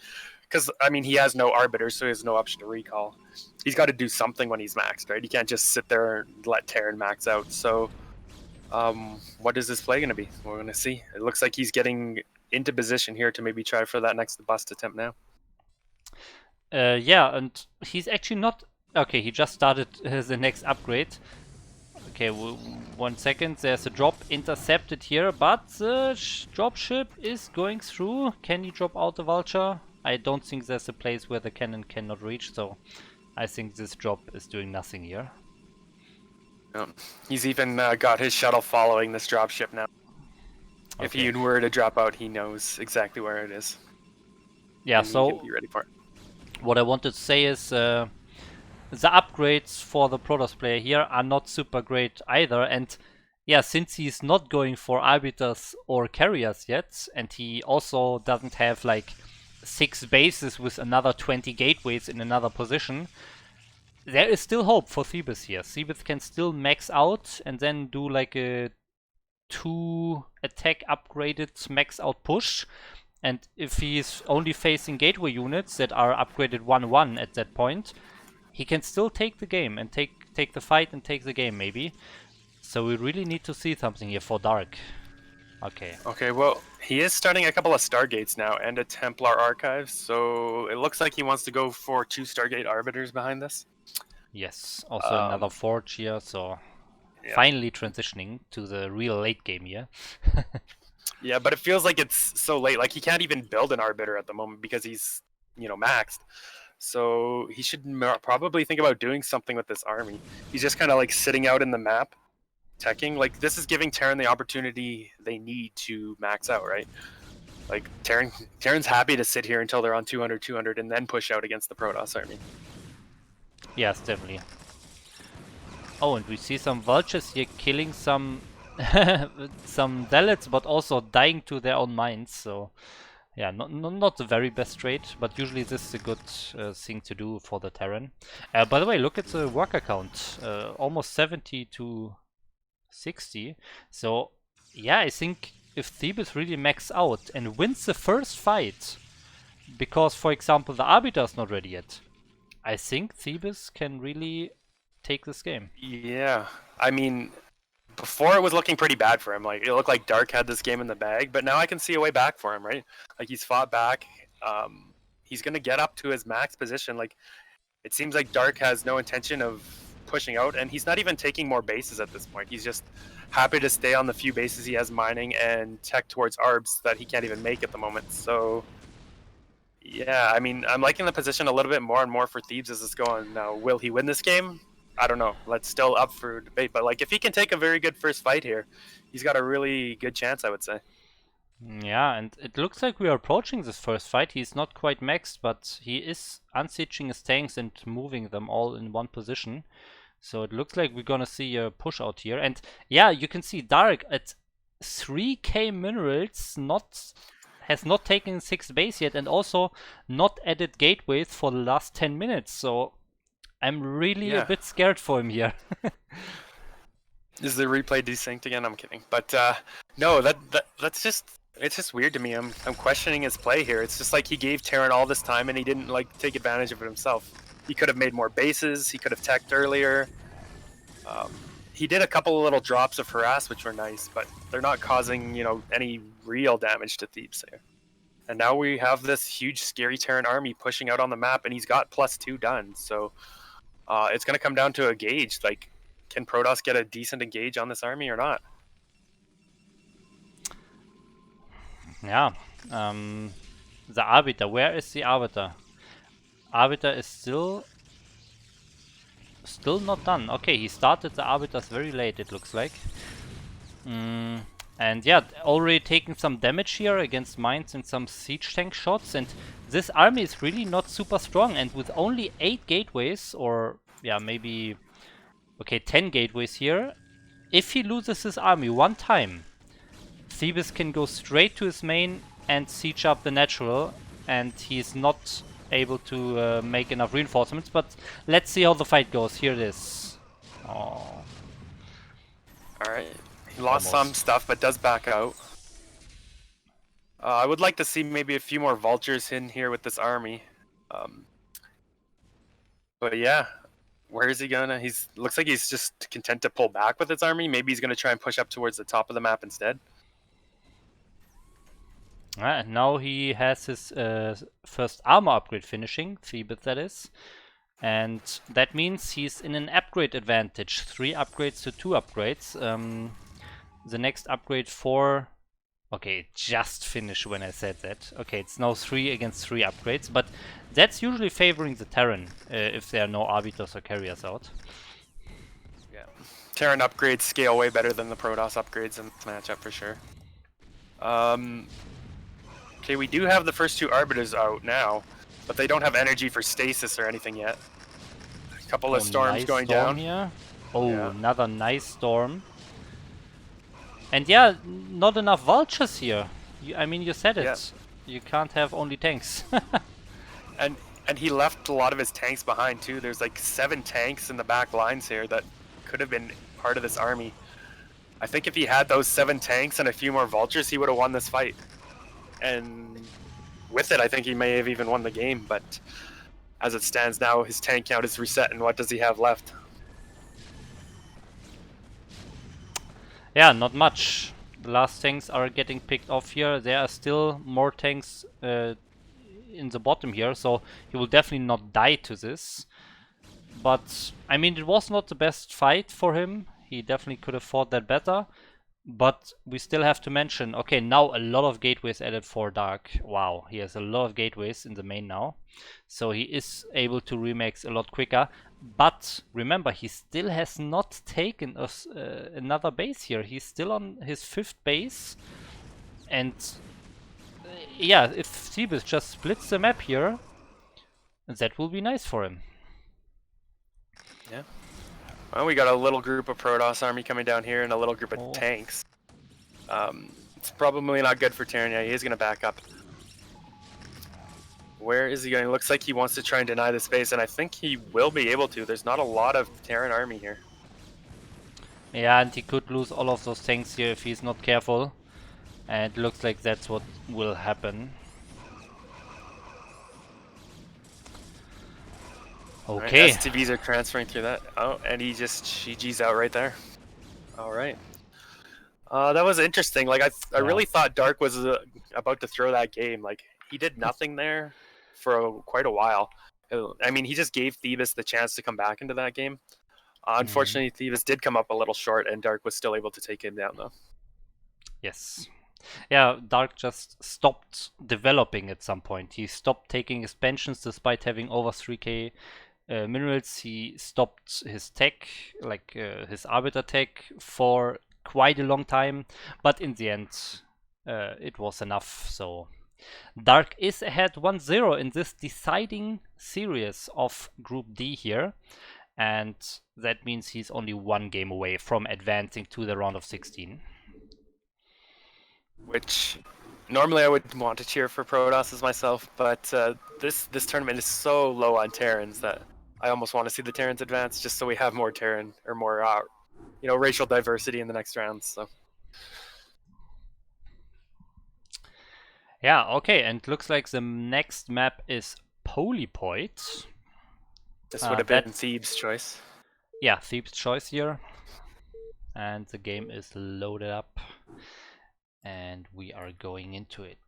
Because, I mean, he has no arbiter, so he has no option to recall. He's got to do something when he's maxed, right? He can't just sit there and let Terran max out. So, what is this play going to be? We're going to see. It looks like he's getting into position here to maybe try for that next bust attempt now. Yeah, and he's actually not... Okay, he just started the next upgrade. Okay, 1 second. There's a drop intercepted here, but the dropship is going through. Can he drop out the vulture? I don't think there's a place where the cannon cannot reach, so I think this drop is doing nothing here. He's even got his shuttle following this dropship now. Okay. If he were to drop out, he knows exactly where it is. Yeah, and so he can be ready for it. What I wanted to say is the upgrades for the Protoss player here are not super great either, and yeah, since he's not going for arbiters or carriers yet, and he also doesn't have like 6 bases with another 20 gateways in another position, there is still hope for Thebes here. Thebes can still max out and then do like a 2 attack upgraded max out push. And if he's only facing gateway units that are upgraded 1-1 at that point, he can still take the game and take the fight and take the game maybe. So we really need to see something here for Dark. Okay. Okay, well, he is starting a couple of Stargates now and a Templar Archive, so it looks like he wants to go for 2 Stargate Arbiters behind this. Yes, also another Forge here, so finally transitioning to the real late game here. Yeah, but it feels like it's so late. Like, he can't even build an Arbiter at the moment because he's, you know, maxed. So he should probably think about doing something with this army. He's just kind of like sitting out in the map, teching. Like, this is giving Terran the opportunity they need to max out, right? Like, Terran's happy to sit here until they're on 200, and then push out against the Protoss army. Yes, definitely. Oh, and we see some vultures here killing some some zealots, but also dying to their own mines. So yeah, not the very best trade, but usually this is a good thing to do for the Terran. By the way, look at the worker count, almost 70 to 60. So yeah, I think if Thebes really max out and wins the first fight, because for example the Arbiter is not ready yet, I think Thebes can really take this game. Yeah, I mean, before it was looking pretty bad for him. Like, it looked like Dark had this game in the bag, but now I can see a way back for him, right? Like, he's fought back. He's gonna get up to his max position. Like, it seems like Dark has no intention of pushing out, and he's not even taking more bases at this point. He's just happy to stay on the few bases he has mining and tech towards arbs that he can't even make at the moment. So Yeah, I mean, I'm liking the position a little bit more and more for Thebes as it's going. Now, will he win this game? I don't know. That's still up for debate. But like, if he can take a very good first fight here, he's got a really good chance, I would say. Yeah, and it looks like we are approaching this first fight. He's not quite maxed, but he is unsieging his tanks and moving them all in one position. So it looks like we're gonna see a push out here. And yeah, you can see Dark at 3k minerals has not taken 6th base yet, and also not added gateways for the last 10 minutes. So I'm really a bit scared for him here. Is the replay desynced again? I'm kidding. But no, that's just, it's just weird to me. I'm questioning his play here. It's just like he gave Terran all this time and he didn't like take advantage of it himself. He could have made more bases. He could have teched earlier. He did a couple of little drops of harass, which were nice, but they're not causing, you know, any real damage to Thebes there. And now we have this huge, scary Terran army pushing out on the map, and he's got +2 done. So it's going to come down to a gauge. Like, can Protoss get a decent engage on this army or not? Yeah. The Arbiter. Where is the Arbiter? Arbiter is still not done. Okay, he started the Arbiters very late, it looks like. And yeah, already taking some damage here against mines and some siege tank shots. And this army is really not super strong. And with only 8 gateways, or yeah, maybe, okay, 10 gateways here, if he loses his army one time, Thebes can go straight to his main and siege up the natural, and he's not able to make enough reinforcements. But let's see how the fight goes. Here it is. Oh. Alright. He lost some stuff, but does back out. I would like to see maybe a few more vultures in here with this army. But yeah, where is he gonna? Looks like he's just content to pull back with his army. Maybe he's gonna try and push up towards the top of the map instead. And now he has his first armor upgrade finishing, Thebes that is. And that means he's in an upgrade advantage. 3 upgrades to 2 upgrades. The next upgrade 4... Okay, it just finished when I said that. Okay, it's now 3 against 3 upgrades, but that's usually favoring the Terran if there are no Arbiters or Carriers out. Yeah, Terran upgrades scale way better than the Protoss upgrades in this matchup for sure. Okay, we do have the first 2 Arbiters out now, but they don't have energy for stasis or anything yet. A couple of storms nice going storm down. Here. Oh, yeah. Another nice storm. And yeah, not enough vultures here. I mean, you said it. Yeah. You can't have only tanks. and he left a lot of his tanks behind too. There's like 7 tanks in the back lines here that could have been part of this army. I think if he had those 7 tanks and a few more vultures, he would have won this fight. And with it, I think he may have even won the game. But as it stands now, his tank count is reset, and what does he have left? Yeah, not much. The last tanks are getting picked off here. There are still more tanks in the bottom here, so he will definitely not die to this. But, I mean, it was not the best fight for him. He definitely could have fought that better. But we still have to mention, okay, now a lot of gateways added for Dark. Wow, he has a lot of gateways in the main now. So he is able to remax a lot quicker. But remember, he still has not taken another base here. He's still on his 5th base. And yeah, if Thebes just splits the map here, that will be nice for him. Yeah. Well, we got a little group of Protoss army coming down here and a little group of tanks. It's probably not good for Terran. Yeah, he is going to back up. Where is he going? It looks like he wants to try and deny the space, and I think he will be able to. There's not a lot of Terran army here. Yeah, and he could lose all of those tanks here if he's not careful. And it looks like that's what will happen. Okay. Right, STVs are transferring through that. Oh, and he just GG's out right there. All right. That was interesting. Like I really thought Dark was about to throw that game. Like he did nothing there for quite a while. I mean, he just gave Thebes the chance to come back into that game. Unfortunately, Thebes did come up a little short, and Dark was still able to take him down though. Yes. Yeah, Dark just stopped developing at some point. He stopped taking expansions despite having over 3k minerals. He stopped his tech, like his Arbiter tech, for quite a long time. But in the end, it was enough. So Dark is ahead 1-0 in this deciding series of Group D here. And that means he's only one game away from advancing to the round of 16. Which normally I would want to cheer for Protosses myself, but this tournament is so low on Terrans that I almost want to see the Terrans advance just so we have more Terran or more racial diversity in the next rounds. So yeah, okay, and looks like the next map is Polypoid. this would have been Thebes' choice. Yeah, Thebes' choice here. And the game is loaded up. And we are going into it.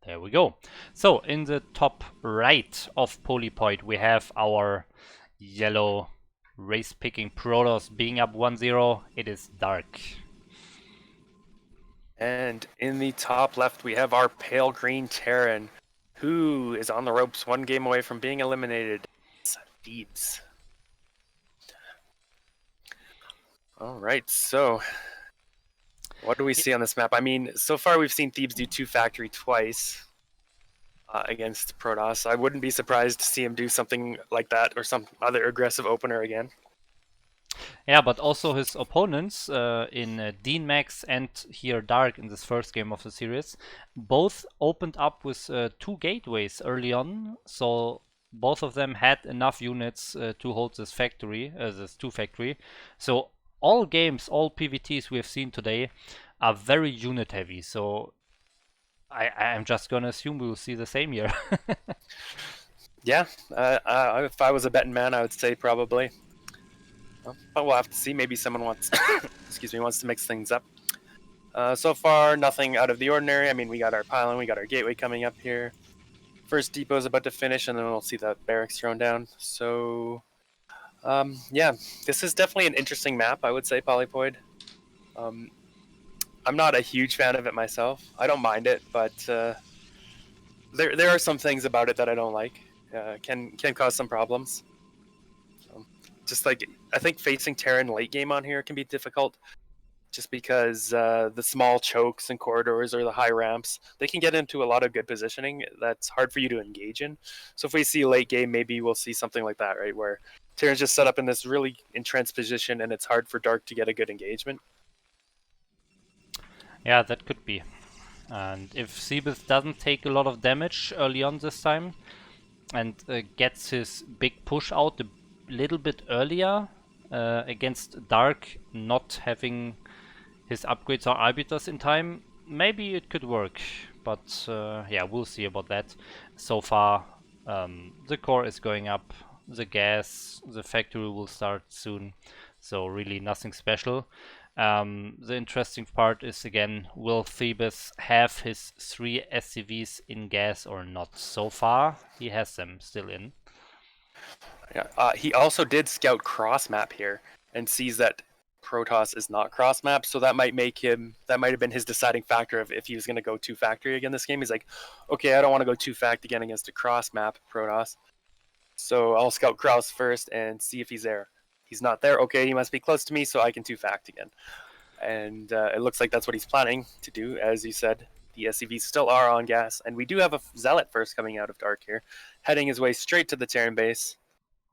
There we go. So in the top right of Polypoid, we have our yellow race picking Protoss being up 1-0. It is Dark. And in the top left, we have our pale green Terran, who is on the ropes, one game away from being eliminated. It's Thebes. All right, so what do we see on this map? I mean, so far we've seen Thebes do 2 factory twice against Protoss. I wouldn't be surprised to see him do something like that or some other aggressive opener again. Yeah, but also his opponents in Dean Max and here Dark in this first game of the series both opened up with 2 gateways early on, so both of them had enough units to hold this factory, this 2 factory. So all games, all PVTs we have seen today are very unit heavy, so I'm just gonna assume we will see the same here. Yeah, if I was a betting man, I would say probably. But we'll have to see. Maybe someone wants, wants to mix things up. So far, nothing out of the ordinary. I mean, we got our pylon, we got our gateway coming up here. First depot is about to finish, and then we'll see the barracks thrown down. So, yeah, this is definitely an interesting map, I would say, Polypoid. I'm not a huge fan of it myself. I don't mind it, but there are some things about it that I don't like. Can cause some problems. Just like I think facing Terran late game on here can be difficult, just because the small chokes and corridors or the high ramps, they can get into a lot of good positioning that's hard for you to engage in. So if we see late game, maybe we'll see something like that, right, where Terran's just set up in this really entrenched position and it's hard for Dark to get a good engagement. Yeah, that could be. And if Seabeth doesn't take a lot of damage early on this time and gets his big push out a little bit earlier against Dark not having his upgrades or arbiters in time, maybe it could work. But yeah, we'll see about that. So far, the core is going up, the gas, the factory will start soon. So really nothing special. The interesting part is again, will Thebes have his 3 SCVs in gas or not? So far, he has them still in. Yeah, he also did scout cross map here and sees that Protoss is not cross map, so that might have been his deciding factor of if he was going to go 2 factory again this game. He's like, okay, I don't want to go 2 fact again against a cross map Protoss, so I'll scout cross first and see if he's there. He's not there. Okay, he must be close to me, so I can 2 fact again. And it looks like that's what he's planning to do. As you said, the SCVs still are on gas, and we do have a Zealot first coming out of Dark here, heading his way straight to the Terran base,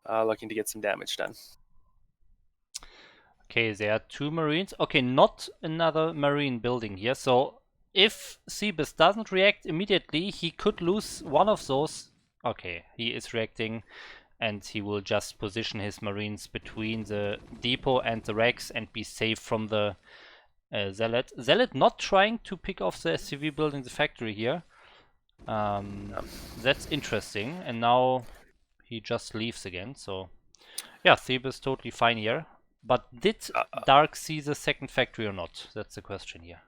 looking to get some damage done. Okay, there are 2 Marines. Okay, not another Marine building here. So if Seabus doesn't react immediately, he could lose one of those. Okay, he is reacting and he will just position his Marines between the depot and the Rex and be safe from the Zealot. Zealot not trying to pick off the SCV building the factory here. That's interesting. And now he just leaves again. So yeah, Thebes totally fine here. But did Dark see the second factory or not? That's the question here.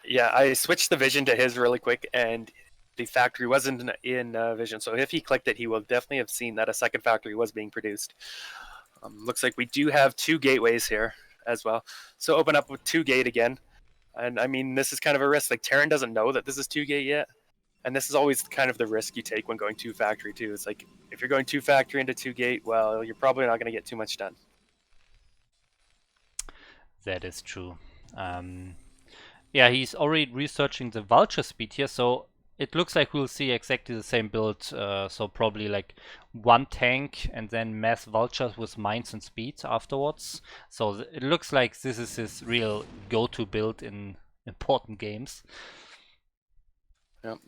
Yeah, I switched the vision to his really quick, and the factory wasn't in vision. So if he clicked it, he will definitely have seen that a second factory was being produced. Looks like we do have 2 gateways here, as well. So open up with 2-gate again. And I mean, this is kind of a risk. Like Terran doesn't know that this is 2-gate yet. And this is always kind of the risk you take when going 2-factory too. It's like, if you're going 2-factory into 2-gate, well, you're probably not going to get too much done. That is true. Yeah, he's already researching the vulture speed here, so it looks like we'll see exactly the same build. So probably like one tank and then mass vultures with mines and speed afterwards. So it looks like this is his real go-to build in important games. Yep.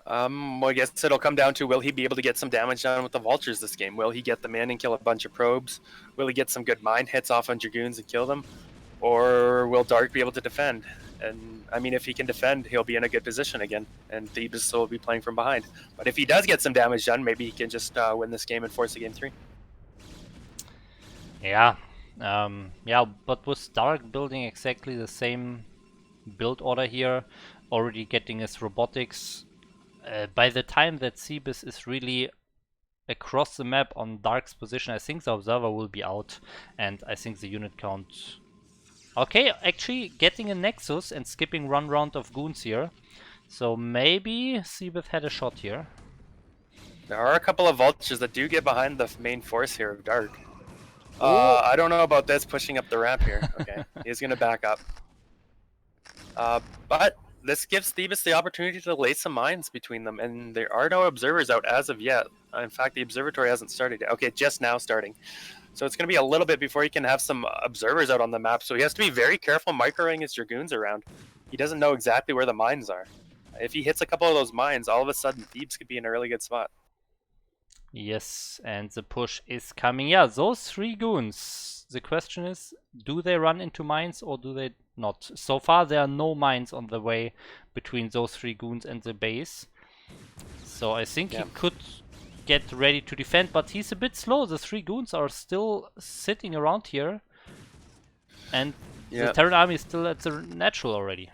Well, I guess it'll come down to, will he be able to get some damage done with the vultures this game? Will he get them in and kill a bunch of probes? Will he get some good mine hits off on dragoons and kill them? Or will Dark be able to defend? And I mean, if he can defend, he'll be in a good position again, and Thebes will be playing from behind. But if he does get some damage done, maybe he can just win this game and force a game 3. Yeah, yeah, but with Dark building exactly the same build order here, already getting his robotics, by the time that Thebes is really across the map on Dark's position, I think the observer will be out, and I think the unit count... Okay, actually getting a Nexus and skipping one round of goons here. So maybe Thebes had a shot here. There are a couple of vultures that do get behind the main force here of Dark. Oh. I don't know about this pushing up the ramp here. Okay, he's going to back up. But this gives Thebes the opportunity to lay some mines between them, and there are no observers out as of yet. In fact, the observatory hasn't started yet. Okay, just now starting. So it's going to be a little bit before he can have some observers out on the map. So he has to be very careful microing his dragoons around. He doesn't know exactly where the mines are. If he hits a couple of those mines, all of a sudden Thebes could be in a really good spot. Yes, and the push is coming. Yeah, those 3 goons. The question is, do they run into mines or do they not? So far, there are no mines on the way between those 3 goons and the base. So I think he could get ready to defend, but he's a bit slow. The 3 goons are still sitting around here. And the Terran army is still at the natural already.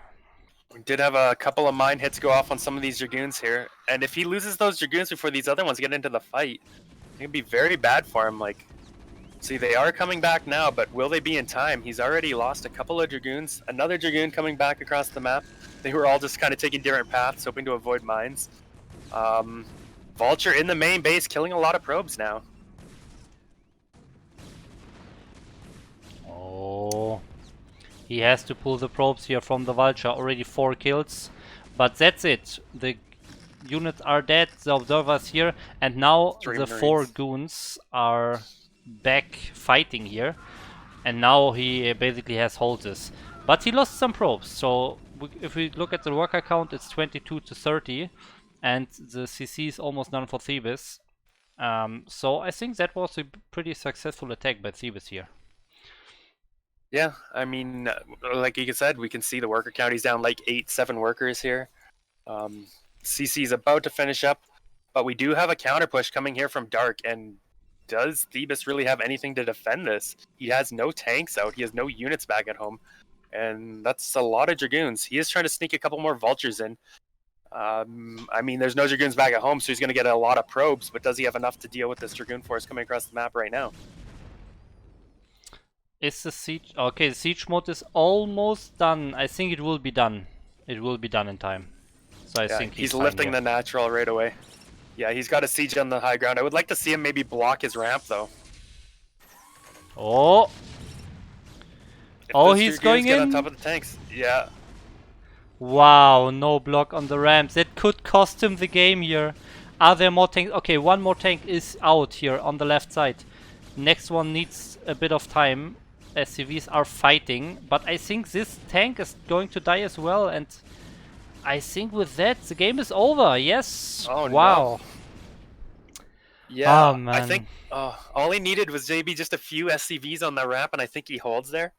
We did have a couple of mine hits go off on some of these dragoons here. And if he loses those dragoons before these other ones get into the fight, it can be very bad for him. Like, see, they are coming back now, but will they be in time? He's already lost a couple of dragoons. Another dragoon coming back across the map. They were all just kind of taking different paths, hoping to avoid mines. Vulture in the main base, killing a lot of probes now. Oh, he has to pull the probes here from the Vulture. Already 4 kills, but that's it. The units are dead, the observers here, and now the 4 goons are back fighting here. And now he basically has holds. But he lost some probes, so if we look at the worker count, it's 22 to 30. And the CC is almost done for Thebes. So I think that was a pretty successful attack by Thebes here. Yeah, I mean, like you said, we can see the worker count. He's down like 7 workers here. CC is about to finish up, but we do have a counter push coming here from Dark. And does Thebes really have anything to defend this? He has no tanks out. He has no units back at home. And that's a lot of dragoons. He is trying to sneak a couple more vultures in. I mean, there's no dragoons back at home, so he's going to get a lot of probes, but does he have enough to deal with this dragoon force coming across the map right now? Is the siege... Okay, the siege mode is almost done. I think it will be done. It will be done in time. So I think he's lifting the natural right away. Yeah, he's got a siege on the high ground. I would like to see him maybe block his ramp, though. Oh! Oh, he's going in! On top of the tanks. Yeah. Wow, no block on the ramps. That could cost him the game here. Are there more tanks? Okay, one more tank is out here on the left side. Next one needs a bit of time. SCVs are fighting, but I think this tank is going to die as well, and I think with that the game is over. Yes. Oh, wow. No. Yeah, oh, man. I think all he needed was maybe just a few SCVs on the ramp, and I think he holds there.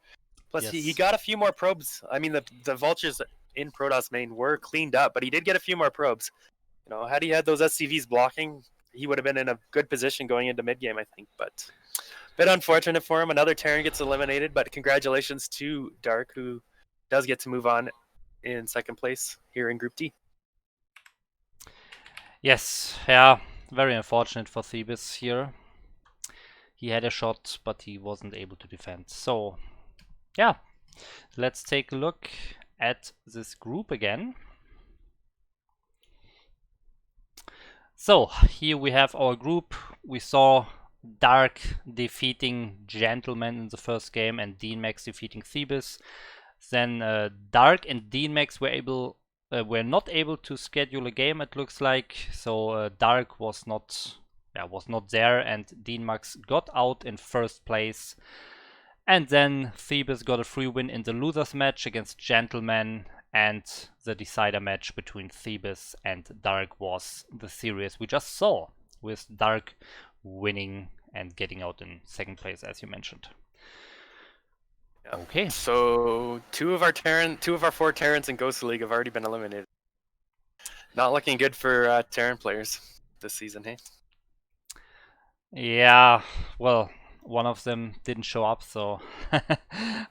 Plus, yes. he got a few more probes. I mean, the vultures in Protoss main were cleaned up, but he did get a few more probes. You know, had he had those SCVs blocking, he would have been in a good position going into mid game, I think. But a bit unfortunate for him. Another Terran gets eliminated, but congratulations to Dark, who does get to move on in second place here in Group D. Yes, yeah, very unfortunate for Thebes here. He had a shot, but he wasn't able to defend. So, yeah, let's take a look at this group again. So, here we have our group. We saw Dark defeating Gentleman in the first game and DNMax defeating Thebes. Then Dark and DNMax were not able to schedule a game, it looks like. So Dark was not there, and DNMax got out in first place. And then Thebes got a free win in the losers match against Gentleman, and the decider match between Thebes and Dark was the series we just saw, with Dark winning and getting out in second place, as you mentioned. Yeah. Okay. So two of our four Terrans in Gosuleague have already been eliminated. Not looking good for Terran players this season, hey? Yeah, well, one of them didn't show up, so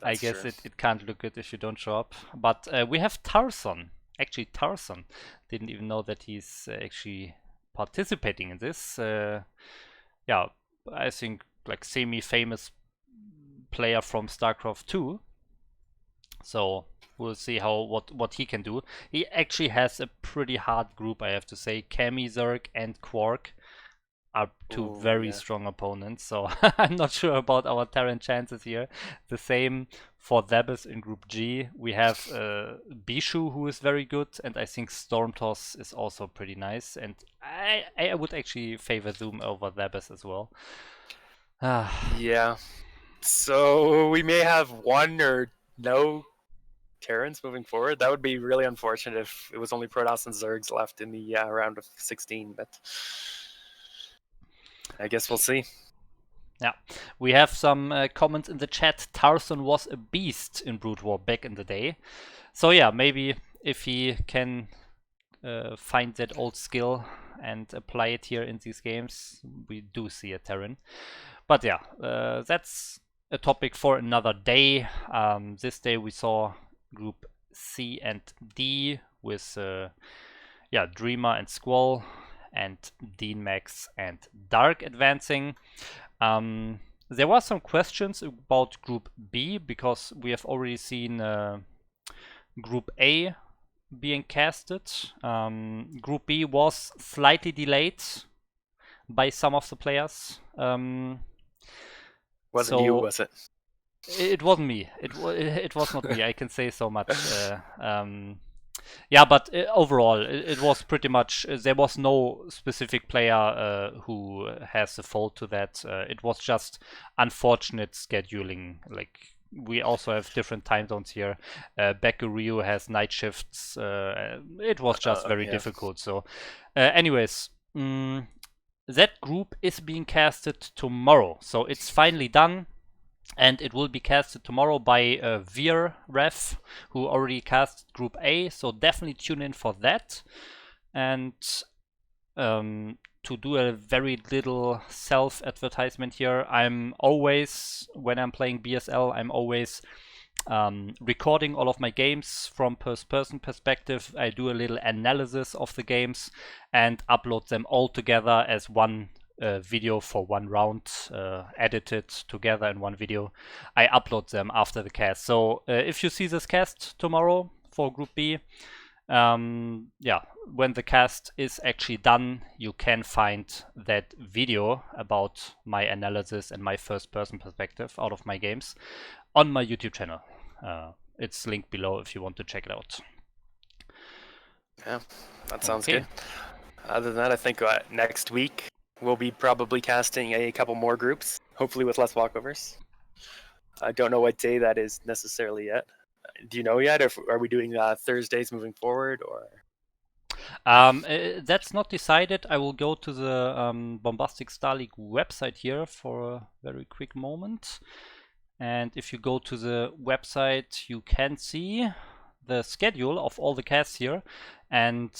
I guess true. it can't look good if you don't show up. But we have Tarson. Actually, Tarson didn't even know that he's actually participating in this. Yeah, I think like semi-famous player from StarCraft 2. So we'll see what he can do. He actually has a pretty hard group, I have to say. Cammy, Zerg, and Quark are two very strong opponents, so I'm not sure about our Terran chances here. The same for Thebes in Group G. We have Bishu, who is very good, and I think Stormtoss is also pretty nice, and I would actually favor Zoom over Thebes as well. Yeah, so we may have one or no Terrans moving forward. That would be really unfortunate if it was only Protoss and Zergs left in the round of 16, but I guess we'll see. Yeah, we have some comments in the chat. Tarson was a beast in Brood War back in the day. So yeah, maybe if he can find that old skill and apply it here in these games, we do see a Terran. But yeah, that's a topic for another day. This day we saw Group C and D with Dreamer and Squall, and DNMax and Dark advancing. There were some questions about Group B, because we have already seen Group A being casted. Group B was slightly delayed by some of the players. Wasn't you, was it? It wasn't me. It was not me. I can say so much. Yeah, but overall, it was pretty much. There was no specific player who has a fault to that. It was just unfortunate scheduling. Like, we also have different time zones here. Beccario has night shifts. It was just very difficult. So, anyways. That group is being casted tomorrow, so it's finally done, and it will be casted tomorrow by Veer Ref, who already cast Group A, so definitely tune in for that. And to do a very little self-advertisement here, I'm always, when I'm playing BSL, I'm always recording all of my games from first-person perspective. I do a little analysis of the games and upload them all together as one video for one round, edited together in one video. I upload them after the cast. So if you see this cast tomorrow for Group B, when the cast is actually done, you can find that video about my analysis and my first-person perspective out of my games on my YouTube channel. It's linked below if you want to check it out. Yeah, that sounds good. Other than that, I think next week we'll be probably casting a couple more groups, hopefully with less walkovers. I don't know what day that is necessarily yet. Do you know yet? Are we doing Thursdays moving forward, or? That's not decided. I will go to the Bombastic Star League website here for a very quick moment. And if you go to the website, you can see the schedule of all the casts here. And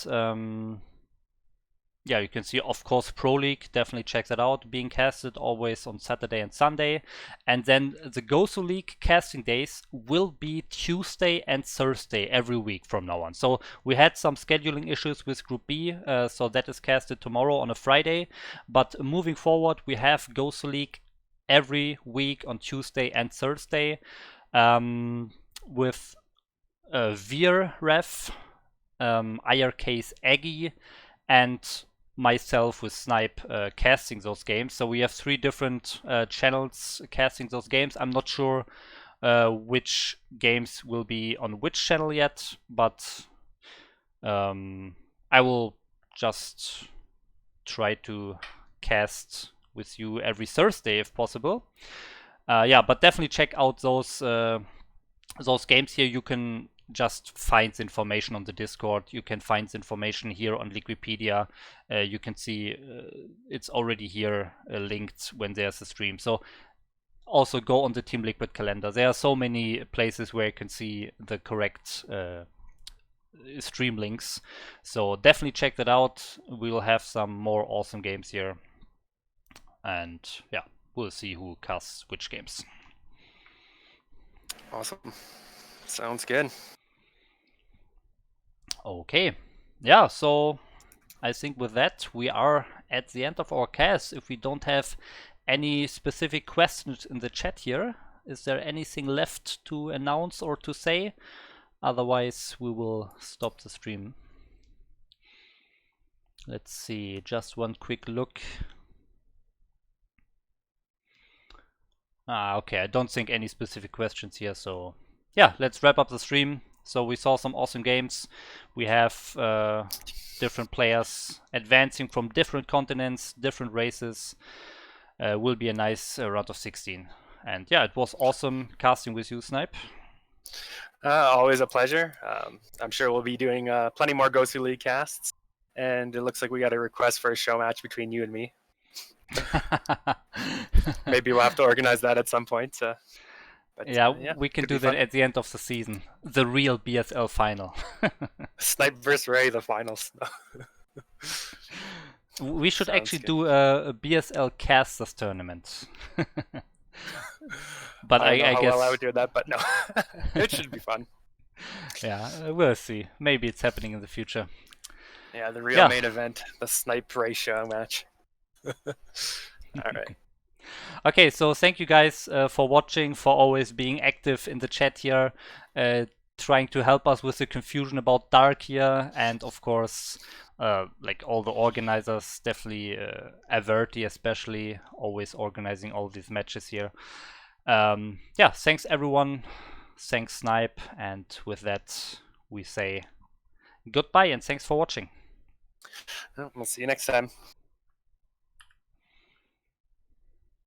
you can see, of course, Pro League, definitely check that out, being casted always on Saturday and Sunday. And then the Gosuleague casting days will be Tuesday and Thursday every week from now on. So we had some scheduling issues with Group B, so that is casted tomorrow on a Friday. But moving forward, we have Gosuleague every week on Tuesday and Thursday, with Veer Ref, IRK's Aggie, and myself with Snipe casting those games. So we have 3 different channels casting those games. I'm not sure which games will be on which channel yet, but I will just try to cast with you every Thursday if possible. Yeah, but definitely check out those games here. You can just find the information on the Discord. You can find the information here on Liquipedia. You can see it's already here linked when there's a stream. So also go on the Team Liquid calendar. There are so many places where you can see the correct stream links. So definitely check that out. We'll have some more awesome games here. And yeah, we'll see who casts which games. Awesome. Sounds good. Okay. Yeah, so I think with that we are at the end of our cast. If we don't have any specific questions in the chat here, is there anything left to announce or to say? Otherwise, we will stop the stream. Let's see, just one quick look. Okay, I don't think any specific questions here, so yeah, let's wrap up the stream. So we saw some awesome games. We have different players advancing from different continents, different races. Will be a nice round of 16. And yeah, it was awesome casting with you, Snipe. Always a pleasure. I'm sure we'll be doing plenty more Gosuleague casts. And it looks like we got a request for a show match between you and me. Maybe we'll have to organize that at some point. Yeah, we can do that at the end of the season. The real BSL final. Snipe versus Ray, the finals. We should actually do a BSL casters tournament. But I don't know I how guess well I would do that, but no, it should be fun. Yeah, we'll see. Maybe it's happening in the future. Yeah, the real main event, the Snipe Ray show match. All right. Okay, so thank you guys for watching, for always being active in the chat here, trying to help us with the confusion about Dark here, and of course, like all the organizers, definitely Averti especially, always organizing all these matches here. Yeah, thanks everyone, thanks Snipe, and with that we say goodbye and thanks for watching. We'll see you next time.